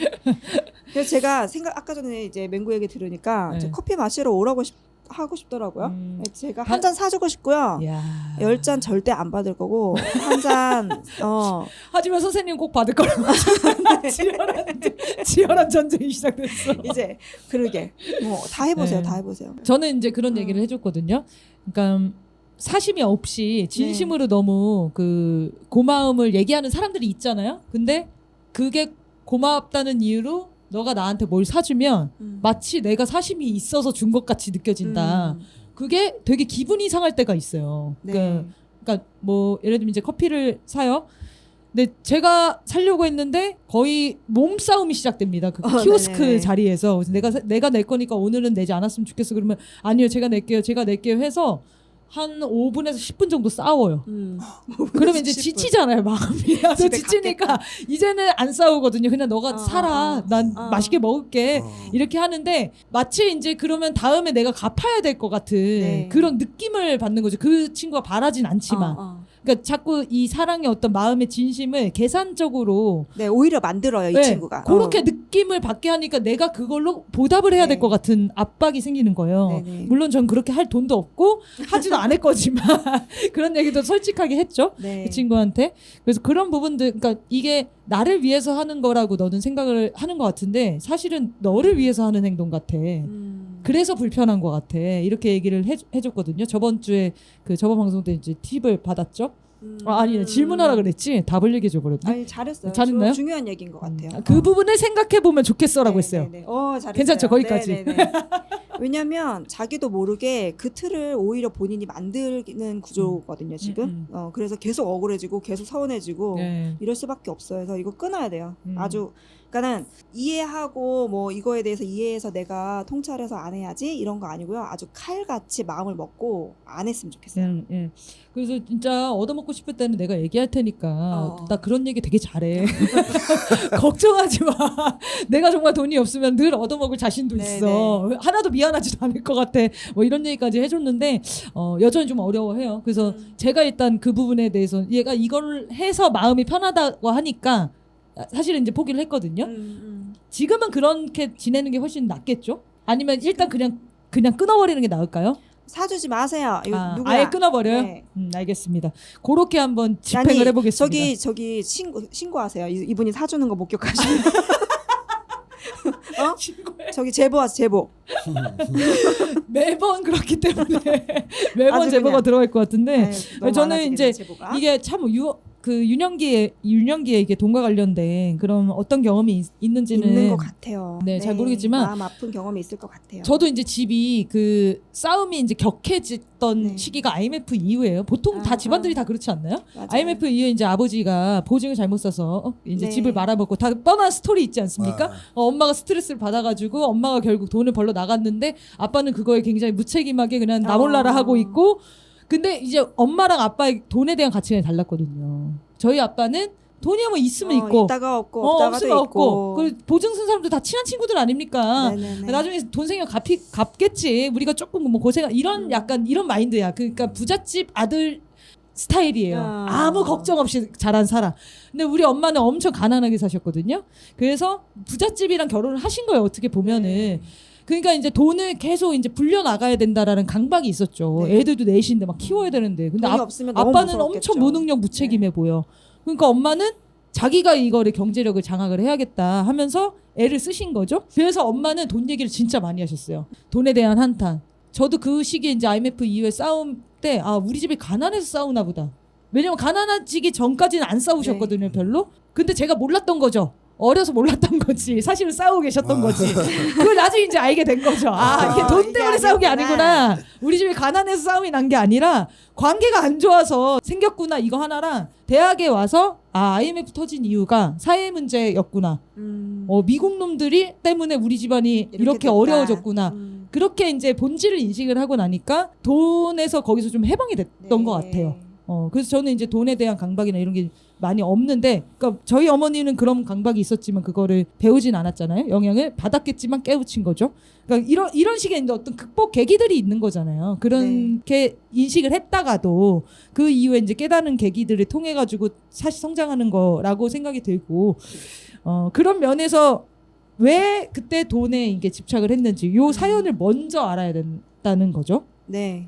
그래서 제가 아까 전에 이제 맹구 얘기 들으니까
네.
이제 커피 마시러 오라고 하고 싶더라고요. 제가 한 잔 사주고 싶고요.
야.
10잔 절대 안 받을 거고 한 잔
하지만 선생님 꼭 받을 거라고. 치열한 전쟁이 시작됐어.
이제 그러게 뭐 다 해보세요.
네.
다 해보세요.
저는 이제 그런 얘기를 해줬거든요. 그러니까 사심이 없이 진심으로 너무 그 고마움을 얘기하는 사람들이 있잖아요. 근데 그게 고맙다는 이유로 너가 나한테 뭘 사주면 마치 내가 사심이 있어서 준 것 같이 느껴진다. 그게 되게 기분이 상할 때가 있어요.
네.
그러니까 뭐 예를 들면 이제 커피를 사요. 근데 제가 사려고 했는데 거의 몸싸움이 시작됩니다. 그 키오스크
네네네.
자리에서. 그래서 내가 낼 거니까 오늘은 내지 않았으면 좋겠어. 그러면 아니요, 제가 낼게요 해서 한 5분에서 10분 정도 싸워요. 그러면 이제
10분.
지치잖아요, 마음이. 또
집에
지치니까 이제는 안 싸우거든요. 그냥 너가 사라. 난 맛있게 먹을게. 이렇게 하는데 마치 이제 그러면 다음에 내가 갚아야 될 것 같은
네.
그런 느낌을 받는 거죠. 그 친구가 바라진 않지만. 그러니까 자꾸 이 사랑의 어떤 마음의 진심을 계산적으로
네, 오히려 만들어요 이
네,
친구가.
그렇게 느낌을 받게 하니까 내가 그걸로 보답을 해야 될
네.
것 같은 압박이 생기는 거예요.
네네.
물론 전 그렇게 할 돈도 없고 하지도 않을 거지만 그런 얘기도 솔직하게 했죠.
네.
그 친구한테. 그래서 그런 부분들, 그러니까 이게 나를 위해서 하는 거라고 너는 생각을 하는 것 같은데 사실은 너를 위해서 하는 행동 같아. 그래서 불편한 것 같아. 이렇게 얘기를 해줬거든요. 저번 주에 저번 방송 때 이제 팁을 받았죠. 아니 질문하라 그랬지. 답을 얘기해 줘버렸네.
아니 잘했어요.
잘했나요?
중요한 얘기인 것 같아요.
그 부분을 생각해 보면 좋겠어라고 했어요.
네네네. 잘했어요.
괜찮죠? 거기까지.
네네네. 왜냐면 자기도 모르게 그 틀을 오히려 본인이 만드는 구조거든요 지금. 그래서 계속 억울해지고 계속 서운해지고
네.
이럴 수밖에 없어요. 그래서 이거 끊어야 돼요.
음.
아주 그러니까는 이해하고 뭐 이거에 대해서 이해해서 내가 통찰해서 안 해야지 이런 거 아니고요. 아주 칼같이 마음을 먹고 안 했으면 좋겠어요.
그래서 진짜 얻어먹고 싶을 때는 내가 얘기할 테니까 나 그런 얘기 되게 잘해. 걱정하지 마. 내가 정말 돈이 없으면 늘 얻어먹을 자신도 있어. 하나도 미안하지도 않을 것 같아. 뭐 이런 얘기까지 해줬는데 여전히 좀 어려워해요. 그래서 제가 일단 그 부분에 대해서 얘가 이걸 해서 마음이 편하다고 하니까 사실은 이제 포기를 했거든요. 지금은 그렇게 지내는 게 훨씬 낫겠죠? 아니면 일단 그냥 끊어버리는 게 나을까요?
사주지 마세요. 이거 누구야?
아예 끊어버려요?
네.
알겠습니다. 그렇게 한번 집행을 해보겠습니다.
저기 신고하세요. 이분이 사주는 거 목격하시면.
신고해.
저기 제보하세요. 제보.
매번 그렇기 때문에 매번
아주
제보가
그냥.
들어갈 것 같은데
너무
저는
많아지겠네,
이제
제보가.
이게 참 유년기에 이게 돈과 관련된 그런 어떤 경험이 있는지는
있는 것 같아요.
네, 잘 모르겠지만
마음 아픈 경험이 있을 것 같아요.
저도 이제 집이 그 싸움이 이제 격해졌던
네.
시기가 IMF 이후예요. 보통 다 집안들이 다 그렇지 않나요?
맞아요.
IMF 이후에 이제 아버지가 보증을 잘못 써서 이제
네.
집을 말아먹고 다 뻔한 스토리 있지 않습니까?
아.
엄마가 스트레스를 받아가지고 엄마가 결국 돈을 벌러 나갔는데 아빠는 그거에 굉장히 무책임하게 그냥 나 몰라라 하고 있고 근데 이제 엄마랑 아빠의 돈에 대한 가치관이 달랐거든요. 저희 아빠는 돈이 뭐 있으면 있고
있다가 없고 없다가도
없으면
있고.
없고 그 보증 쓴 사람들 다 친한 친구들 아닙니까?
네네네.
나중에 돈 생겨 갚겠지. 우리가 조금 뭐 고생 이런 약간 이런 마인드야. 그러니까 부잣집 아들 스타일이에요. 아무 걱정 없이 자란 사람. 근데 우리 엄마는 엄청 가난하게 사셨거든요. 그래서 부잣집이랑 결혼을 하신 거예요. 어떻게 보면은. 그러니까 이제 돈을 계속 이제 불려 나가야 된다라는 강박이 있었죠.
네.
애들도 넷인데 막 키워야 되는데. 근데
돈이 없으면 너무
아빠는
무서웠겠죠.
엄청 무능력 무책임해 보여. 그러니까 엄마는 자기가 이거를 경제력을 장악을 해야겠다 하면서 애를 쓰신 거죠. 그래서 엄마는 돈 얘기를 진짜 많이 하셨어요. 돈에 대한 한탄. 저도 그 시기에 이제 IMF 이후에 싸움 때 우리 집이 가난해서 싸우나 보다. 왜냐면 가난해지기 전까지는 안 싸우셨거든요, 별로. 근데 제가 몰랐던 거죠. 어려서 몰랐던 거지. 사실은 싸우고 계셨던 거지. 그걸 나중에 이제 알게 된 거죠. 아, 이게 돈
이게
때문에 싸운 게
아니었구나.
아니구나. 우리 집이 가난해서 싸움이 난 게 아니라 관계가 안 좋아서 생겼구나. 이거 하나랑 대학에 와서 IMF 터진 이유가 사회 문제였구나. 미국 놈들이 때문에 우리 집안이 이렇게
됐다.
어려워졌구나. 그렇게 이제 본질을 인식을 하고 나니까 돈에서 거기서 좀 해방이 됐던
네.
것 같아요. 그래서 저는 이제 돈에 대한 강박이나 이런 게 많이 없는데, 그러니까 저희 어머니는 그런 강박이 있었지만 그거를 배우진 않았잖아요. 영향을 받았겠지만 깨우친 거죠. 그러니까 이런 식의 이제 어떤 극복 계기들이 있는 거잖아요. 그렇게 인식을 했다가도 그 이후에 이제 깨닫는 계기들을 통해 가지고 사실 성장하는 거라고 생각이 들고, 그런 면에서 왜 그때 돈에 이게 집착을 했는지 요 사연을 먼저 알아야 된다는 거죠.
네.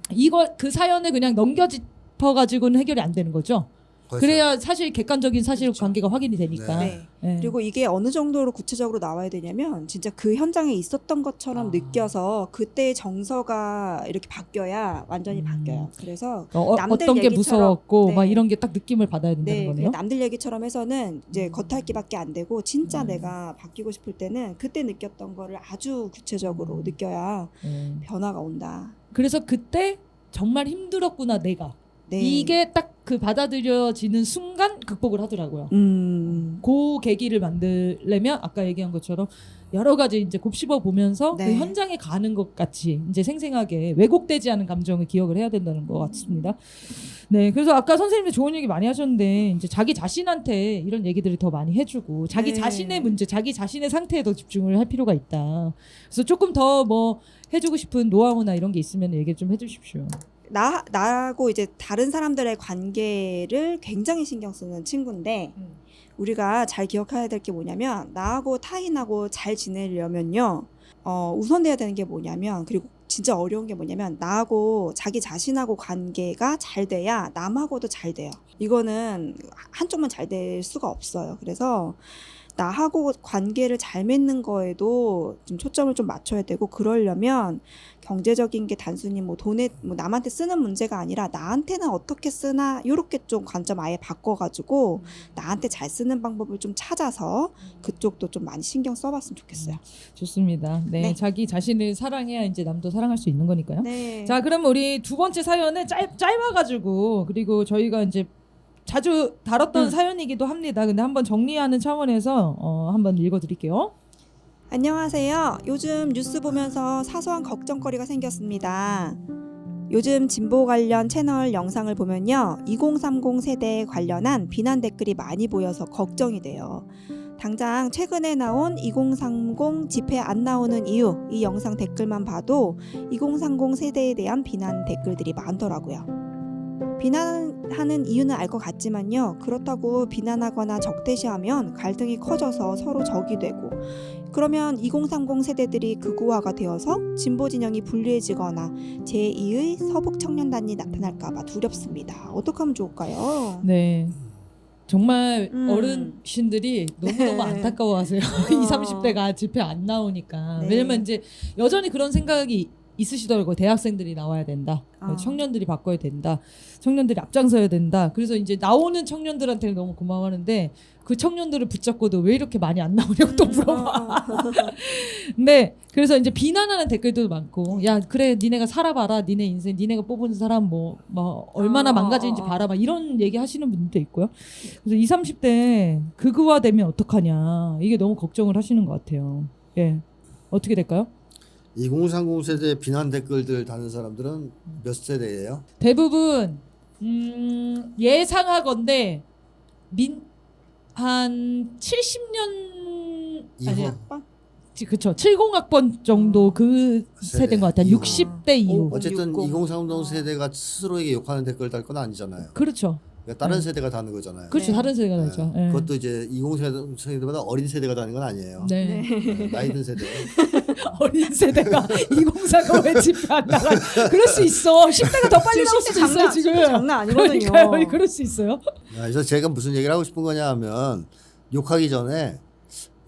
그 사연을 그냥 넘겨짚어가지고는 해결이 안 되는 거죠.
그렇죠.
그래야 사실 객관적인 사실
그렇죠.
관계가 확인이 되니까.
네.
예.
그리고 이게 어느 정도로 구체적으로 나와야 되냐면 진짜 그 현장에 있었던 것처럼 느껴서 그때의 정서가 이렇게 바뀌어야 완전히 바뀌어요. 그래서 남들
어떤 게
얘기처럼,
무서웠고
네.
막 이런 게 딱 느낌을 받아야 된다는
네,
거네요.
그냥 남들 얘기처럼 해서는 이제 겉핥기밖에 안 되고 진짜 내가 바뀌고 싶을 때는 그때 느꼈던 거를 아주 구체적으로 느껴야 변화가 온다.
그래서 그때 정말 힘들었구나 내가.
네.
이게 딱 그 받아들여지는 순간 극복을 하더라고요. 그 계기를 만들려면 아까 얘기한 것처럼 여러 가지 이제 곱씹어 보면서
네.
그 현장에 가는 것 같이 이제 생생하게 왜곡되지 않은 감정을 기억을 해야 된다는 것 같습니다. 네, 그래서 아까 선생님이 좋은 얘기 많이 하셨는데 이제 자기 자신한테 이런 얘기들을 더 많이 해주고 자기
네.
자신의 문제, 자기 자신의 상태에 더 집중을 할 필요가 있다. 그래서 조금 더 뭐 해주고 싶은 노하우나 이런 게 있으면 얘기 좀 해주십시오.
나하고 이제 다른 사람들의 관계를 굉장히 신경 쓰는 친구인데 우리가 잘 기억해야 될 게 뭐냐면 나하고 타인하고 잘 지내려면요 우선돼야 되는 게 뭐냐면 그리고 진짜 어려운 게 뭐냐면 나하고 자기 자신하고 관계가 잘 돼야 남하고도 잘 돼요. 이거는 한쪽만 잘 될 수가 없어요. 그래서 나하고 관계를 잘 맺는 거에도 좀 초점을 좀 맞춰야 되고 그러려면 경제적인 게 단순히 뭐 돈에 뭐 남한테 쓰는 문제가 아니라 나한테는 어떻게 쓰나 요렇게 좀 관점 아예 바꿔가지고 나한테 잘 쓰는 방법을 좀 찾아서 그쪽도 좀 많이 신경 써봤으면 좋겠어요.
좋습니다. 네,
네.
자기 자신을 사랑해야 이제 남도 사랑할 수 있는 거니까요.
네.
자, 그럼 우리 두 번째 사연은 짧아가지고 그리고 저희가 이제 자주 다뤘던 사연이기도 합니다. 근데 한번 정리하는 차원에서 한번 읽어드릴게요.
안녕하세요. 요즘 뉴스 보면서 사소한 걱정거리가 생겼습니다. 요즘 진보 관련 채널 영상을 보면요. 2030 세대에 관련한 비난 댓글이 많이 보여서 걱정이 돼요. 당장 최근에 나온 2030 집회 안 나오는 이유 이 영상 댓글만 봐도 2030 세대에 대한 비난 댓글들이 많더라고요. 비난하는 이유는 알 것 같지만요. 그렇다고 비난하거나 적대시하면 갈등이 커져서 서로 적이 되고 그러면 2030 세대들이 극우화가 되어서 진보 진영이 분리해지거나 제2의 서북 청년단이 나타날까 봐 두렵습니다. 어떻게 하면 좋을까요?
네. 정말 어르신들이 너무너무 안타까워하세요. 20, 30대가 집회 안 나오니까.
네.
왜냐면 이제 여전히 그런 생각이 있으시더라고요. 대학생들이 나와야 된다. 청년들이 바꿔야 된다. 청년들이 앞장서야 된다. 그래서 이제 나오는 청년들한테는 너무 고마워하는데 그 청년들을 붙잡고도 왜 이렇게 많이 안 나오냐고 또 물어봐. 근데 그래서 이제 비난하는 댓글도 많고 야 그래 니네가 살아봐라. 니네 인생 니네가 뽑은 사람 뭐 얼마나 망가지는지 봐라. 막 이런 얘기 하시는 분들도 있고요. 그래서 20, 30대 극우화되면 어떡하냐. 이게 너무 걱정을 하시는 것 같아요. 예, 어떻게 될까요?
2030 세대 비난 댓글들 다는 사람들은 몇 세대예요?
대부분 예상하건대 한 70년
이후?
아니야. 그쵸 70학번 정도 그 세대인 것 같아요.
이후.
60대 이후.
어쨌든
60.
2030 세대가 스스로에게 욕하는 댓글 달 건 아니잖아요.
그렇죠.
그러니까 다른 세대가 다는 거잖아요.
그렇죠.
네.
다른 세대가 나죠. 예.
그것도 이제 20 세대보다 어린 세대가 다는 건 아니에요.
네.
나이 든 세대.
어린 세대가 2040에 집회 안 나가. 그럴 수 있어. 10대가 더 빨리 나올 수도 있어요 지금.
장난 아니거든요.
그러니까요. 그럴 수 있어요.
그래서 제가 무슨 얘기를 하고 싶은 거냐 하면 욕하기 전에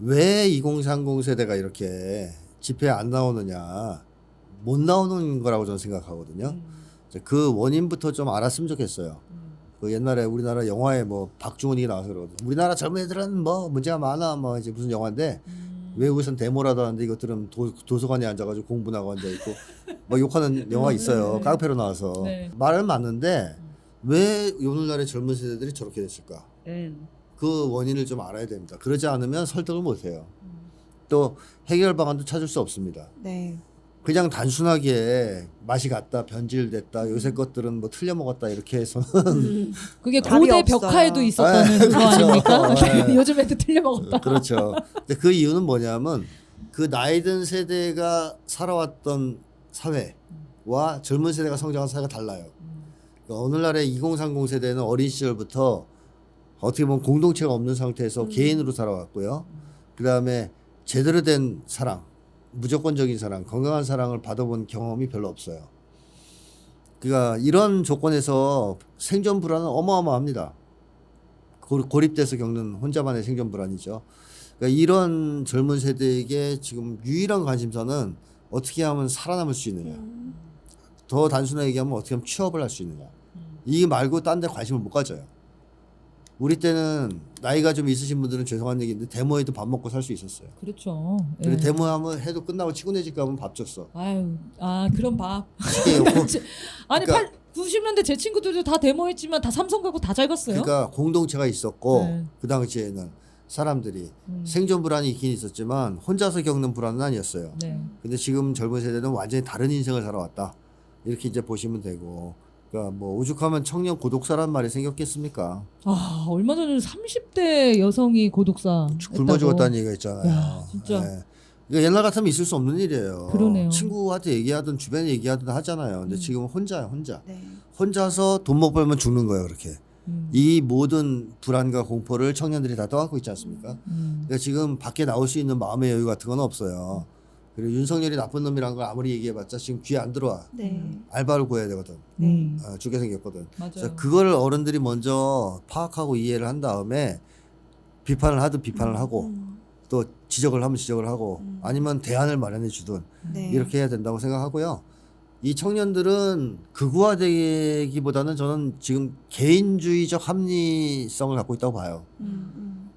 왜 2030 세대가 이렇게 집회에 안 나오느냐 못 나오는 거라고 저는 생각하거든요. 그 원인부터 좀 알았으면 좋겠어요. 그 옛날에 우리나라 영화에 뭐 박중훈이 나와서 그러거든. 우리나라 젊은 애들은 뭐 문제가 많아. 뭐 이제 무슨 영화인데 외국에선 데모라도 하는데 이것들은 도서관에 앉아가지고 공부하고 앉아 있고 뭐 욕하는 영화 있어요. 깡패로 나와서
네.
말은 맞는데 왜 오늘날의 젊은 세대들이 저렇게 됐을까? 그 원인을 좀 알아야 됩니다. 그러지 않으면 설득을 못 해요. 또 해결 방안도 찾을 수 없습니다.
네.
그냥 단순하게 맛이 갔다, 변질됐다, 요새 것들은 뭐 틀려 먹었다 이렇게 해서는
그게
답이
고대
없어요.
벽화에도 있었다는 그거
그렇죠.
아닙니까?
네.
요즘 애들 틀려 먹었다.
그렇죠. 근데 그 이유는 뭐냐면 그 나이 든 세대가 살아왔던 사회와 젊은 세대가 성장한 사회가 달라요. 그러니까 오늘날의 2030 세대는 어린 시절부터 어떻게 보면 공동체가 없는 상태에서 개인으로 살아왔고요. 그 다음에 제대로 된 사랑, 무조건적인 사랑, 건강한 사랑을 받아본 경험이 별로 없어요. 그러니까 이런 조건에서 생존 불안은 어마어마합니다. 고립돼서 겪는 혼자만의 생존 불안이죠. 그러니까 이런 젊은 세대에게 지금 유일한 관심사는 어떻게 하면 살아남을 수 있느냐. 더 단순하게 얘기하면 어떻게 하면 취업을 할 수 있느냐. 이 말고 딴 데 관심을 못 가져요. 우리 때는 나이가 좀 있으신 분들은 죄송한 얘기인데 데모에도 밥 먹고 살 수 있었어요.
그렇죠.
그리고
예.
데모하면 해도 끝나고 치고내 집 가면 밥 줬어.
아유, 그런 밥.
쉽게 욕고.
아니
그러니까-
90년대 제 친구들도 다 데모했지만 다 삼성 가고 다 잘 갔어요.
그러니까 공동체가 있었고
네.
그 당시에는 사람들이 생존 불안이 있긴 있었지만 혼자서 겪는 불안은 아니었어요.
네.
근데 지금 젊은 세대는 완전히 다른 인생을 살아왔다. 이렇게 이제 보시면 되고. 그러니까 뭐 오죽하면 청년 고독사란 말이 생겼겠습니까?
얼마 전에 30대 여성이 고독사
굶어
했다고.
죽었다는 얘기가 있잖아요.
야, 진짜.
네. 그러니까 옛날 같으면 있을 수 없는 일이에요.
그러네요.
친구한테 얘기하든 주변에 얘기하든 하잖아요. 근데 지금은 혼자야, 혼자.
네.
혼자서 돈 못 벌면 죽는 거예요, 그렇게.
음.
이 모든 불안과 공포를 청년들이 다 떠안고 있지 않습니까?
음.
그러니까 지금 밖에 나올 수 있는 마음의 여유 같은 건 없어요. 그리고 윤석열이 나쁜 놈이란 걸 아무리 얘기해봤자 지금 귀에 안 들어와.
네.
알바를 구해야 되거든. 죽게 생겼거든.
맞아요.
그래서 그걸 어른들이 먼저 파악하고 이해를 한 다음에 비판을 하든 비판을 하고 또 지적을 하면 지적을 하고 아니면 대안을 마련해 주든
네.
이렇게 해야 된다고 생각하고요. 이 청년들은 극우화되기보다는 저는 지금 개인주의적 합리성을 갖고 있다고 봐요.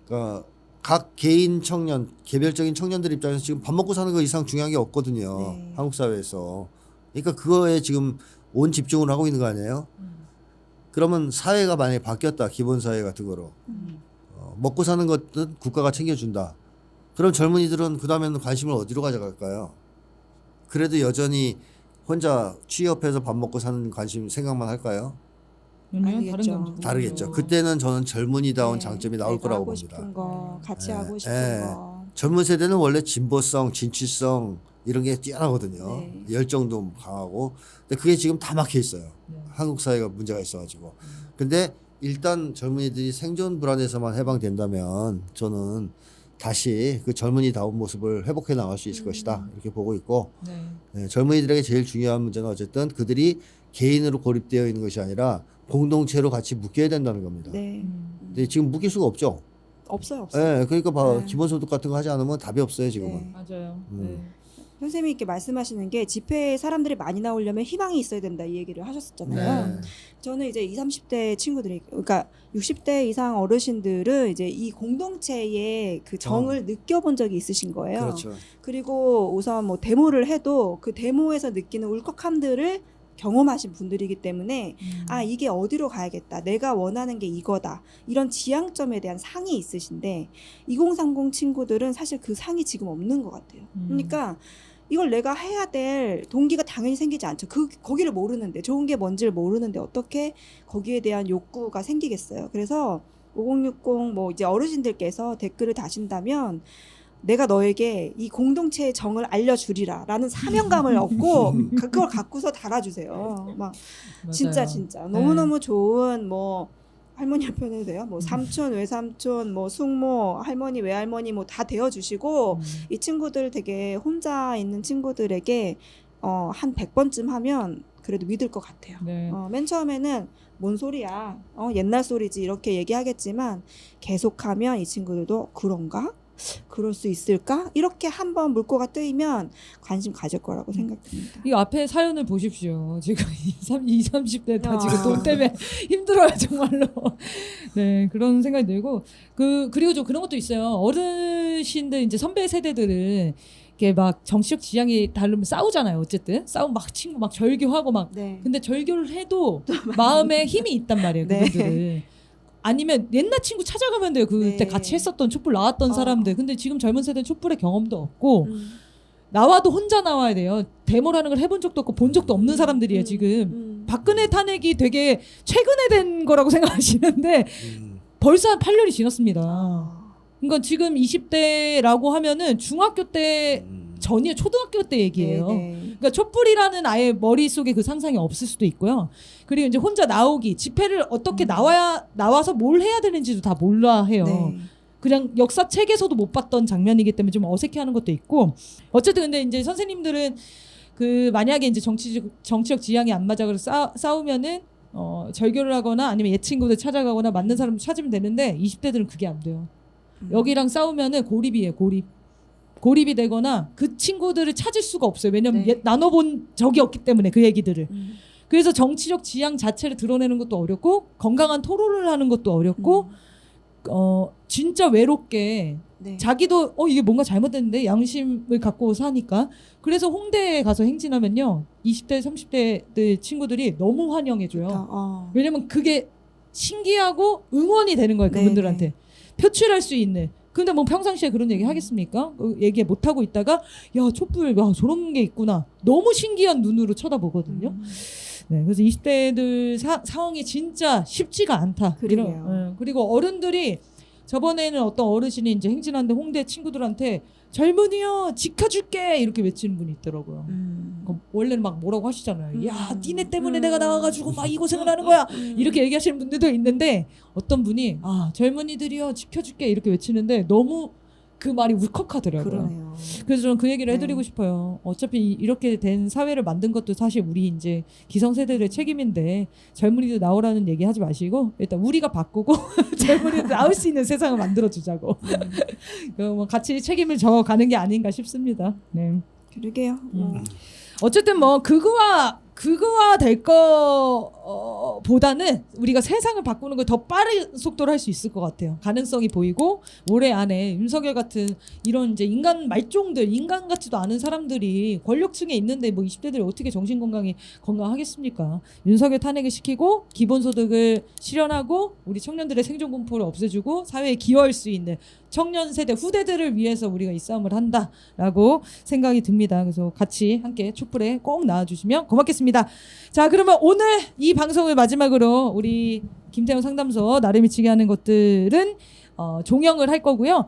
그러니까 각 개인 청년, 개별적인 청년들 입장에서 지금 밥 먹고 사는 거 이상 중요한 게 없거든요.
네.
한국 사회에서. 그러니까 그거에 지금 온 집중을 하고 있는 거 아니에요? 그러면 사회가 만약에 바뀌었다. 기본 사회 같은 거로. 먹고 사는 것은 국가가 챙겨준다. 그럼 젊은이들은 그 다음에는 관심을 어디로 가져갈까요? 그래도 여전히 혼자 취업해서 밥 먹고 사는 관심 생각만 할까요?
아니요, 다른
아니겠죠.
건지
다르겠죠. 그때는 저는 젊은이다운
네.
장점이 나올
내가
거라고
하고
봅니다.
싶은 거, 같이
네.
하고 싶은
네.
거.
젊은 세대는 원래 진보성, 진취성 이런 게 뛰어나거든요.
네.
열정도 강하고. 근데 그게 지금 다 막혀 있어요.
네.
한국 사회가 문제가 있어가지고. 근데 일단 젊은이들이 생존 불안에서만 해방된다면 저는 다시 그 젊은이다운 모습을 회복해 나갈 수 있을 것이다. 이렇게 보고 있고
네.
네, 젊은이들에게 제일 중요한 문제는 어쨌든 그들이 개인으로 고립되어 있는 것이 아니라 공동체로 같이 묶여야 된다는 겁니다.
네.
근데 지금 묶일 수가 없죠.
없어요, 없어요.
네, 그러니까
네.
기본소득 같은 거 하지 않으면 답이 없어요 지금은.
네.
맞아요.
음.
네.
선생님이 이렇게 말씀하시는 게 집회에 사람들이 많이 나오려면 희망이 있어야 된다 이 얘기를 하셨었잖아요.
네.
저는 이제 20, 30대 친구들이 그러니까 60대 이상 어르신들은 이제 이 공동체의 그 정을 느껴본 적이 있으신 거예요.
그렇죠.
그리고 우선 뭐 데모를 해도 그 데모에서 느끼는 울컥함들을 경험하신 분들이기 때문에 아 이게 어디로 가야겠다 내가 원하는 게 이거다 이런 지향점에 대한 상이 있으신데 2030 친구들은 사실 그 상이 지금 없는 것 같아요. 그러니까 이걸 내가 해야 될 동기가 당연히 생기지 않죠. 거기를 모르는데 좋은 게 뭔지를 모르는데 어떻게 거기에 대한 욕구가 생기겠어요. 그래서 5060 뭐 이제 어르신들께서 댓글을 다신다면 내가 너에게 이 공동체의 정을 알려주리라 라는 사명감을 얻고 그걸 갖고서 달아주세요. 막 진짜 너무너무 좋은 뭐 할머니 옆에는 돼요. 뭐 삼촌, 외삼촌, 뭐 숙모, 할머니, 외할머니 뭐 다 되어주시고 이 친구들 되게 혼자 있는 친구들에게 한 100번쯤 하면 그래도 믿을 것 같아요.
네.
맨 처음에는 뭔 소리야, 옛날 소리지 이렇게 얘기하겠지만 계속하면 이 친구들도 그런가? 그럴 수 있을까? 이렇게 한번 물꼬가 뜨이면 관심 가질 거라고 생각됩니다.
이 앞에 사연을 보십시오. 지금 20, 30대 다 지금
아.
돈 때문에 힘들어요 정말로. 네 그런 생각이 들고 그리고 좀 그런 것도 있어요. 어르신들 이제 선배 세대들은 이렇게 막 정치적 지향이 다르면 싸우잖아요. 어쨌든 싸움 막 친구 막 절교하고 막.
네.
근데 절교를 해도 마음에 힘이 있단 말이에요.
네.
그분들은. 아니면 옛날 친구 찾아가면 돼요. 그때
네.
같이 했었던 촛불 나왔던 사람들. 근데 지금 젊은 세대는 촛불의 경험도 없고
음.
나와도 혼자 나와야 돼요. 데모라는 걸 해본 적도 없고 본 적도 없는 사람들이에요. 지금 박근혜 탄핵이 되게 최근에 된 거라고 생각하시는데 벌써 한 8년이 지났습니다. 그러니까 지금 20대라고 하면은 중학교 때 전이에요. 초등학교 때 얘기예요.
네.
그러니까 촛불이라는 아예 머릿속에 그 상상이 없을 수도 있고요. 그리고 이제 혼자 나오기, 집회를 어떻게 나와서 뭘 해야 되는지도 다 몰라 해요.
네.
그냥 역사책에서도 못 봤던 장면이기 때문에 좀 어색해하는 것도 있고. 어쨌든 근데 이제 선생님들은 그 만약에 이제 정치적 지향이 안 맞아 그래서 싸우면은 절교를 하거나 아니면 옛 친구들 찾아가거나 맞는 사람 찾으면 되는데 20대들은 그게 안 돼요. 여기랑 싸우면은 고립이에요. 고립이 되거나 그 친구들을 찾을 수가 없어요. 왜냐면
네.
나눠본 적이 없기 때문에 그 얘기들을. 그래서 정치적 지향 자체를 드러내는 것도 어렵고 건강한 토론을 하는 것도 어렵고 진짜 외롭게
네.
자기도 이게 뭔가 잘못됐는데 양심을 갖고 사니까. 그래서 홍대에 가서 행진하면요 20대 30대들 친구들이 너무 환영해줘요. 왜냐면 그게 신기하고 응원이 되는 거예요. 그분들한테.
네.
표출할 수 있는. 근데 뭐 평상시에 그런 얘기 하겠습니까? 얘기 못 하고 있다가 야 촛불 저런 게 있구나. 너무 신기한 눈으로 쳐다보거든요. 네, 그래서 20대들 상황이 진짜 쉽지가 않다.
그러게요.
그리고 어른들이 저번에는 어떤 어르신이 이제 행진하는데 홍대 친구들한테 젊은이요 지켜줄게 이렇게 외치는 분이 있더라고요. 원래는 막 뭐라고 하시잖아요. 야 니네 때문에 내가 나와가지고 막 이 고생을 하는 거야 이렇게 얘기하시는 분들도 있는데 어떤 분이 젊은이들이요 지켜줄게 이렇게 외치는데 너무 그 말이 울컥하더라고요.
그러네요.
그래서 저는 그 얘기를 해드리고
네.
싶어요. 어차피 이렇게 된 사회를 만든 것도 사실 우리 이제 기성세대들의 책임인데 젊은이들 나오라는 얘기 하지 마시고 일단 우리가 바꾸고 젊은이들 나올 수 있는 세상을 만들어주자고 뭐 같이 책임을 져가는 게 아닌가 싶습니다. 네.
그러게요.
어쨌든 뭐 그거와 될 거보다는 우리가 세상을 바꾸는 걸 더 빠른 속도로 할 수 있을 것 같아요. 가능성이 보이고 올해 안에 윤석열 같은 이런 이제 인간 말종들, 인간 같지도 않은 사람들이 권력층에 있는데 뭐 20대들이 어떻게 건강하겠습니까? 윤석열 탄핵을 시키고 기본소득을 실현하고 우리 청년들의 생존공포를 없애주고 사회에 기여할 수 있는 청년 세대 후대들을 위해서 우리가 이 싸움을 한다라고 생각이 듭니다. 그래서 같이 함께 촛불에 꼭 나와주시면 고맙겠습니다. 자, 그러면 오늘 이 방송을 마지막으로 우리 김태형 상담소 나를 미치게 하는 것들은 종영을 할 거고요.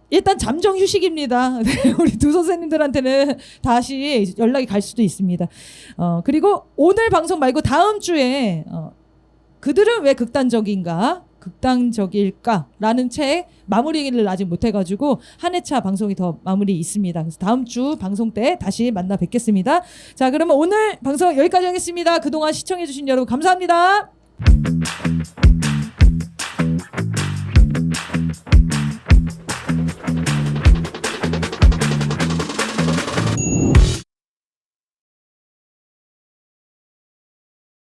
일단 잠정 휴식입니다. 네, 우리 두 선생님들한테는 다시 연락이 갈 수도 있습니다. 그리고 오늘 방송 말고 다음 주에 그들은 왜 극단적일까라는 책 마무리를 아직 못해가지고 한 회차 방송이 더 마무리 있습니다. 그래서 다음 주 방송 때 다시 만나 뵙겠습니다. 자, 그러면 오늘 방송 여기까지 하겠습니다. 그동안 시청해주신 여러분 감사합니다.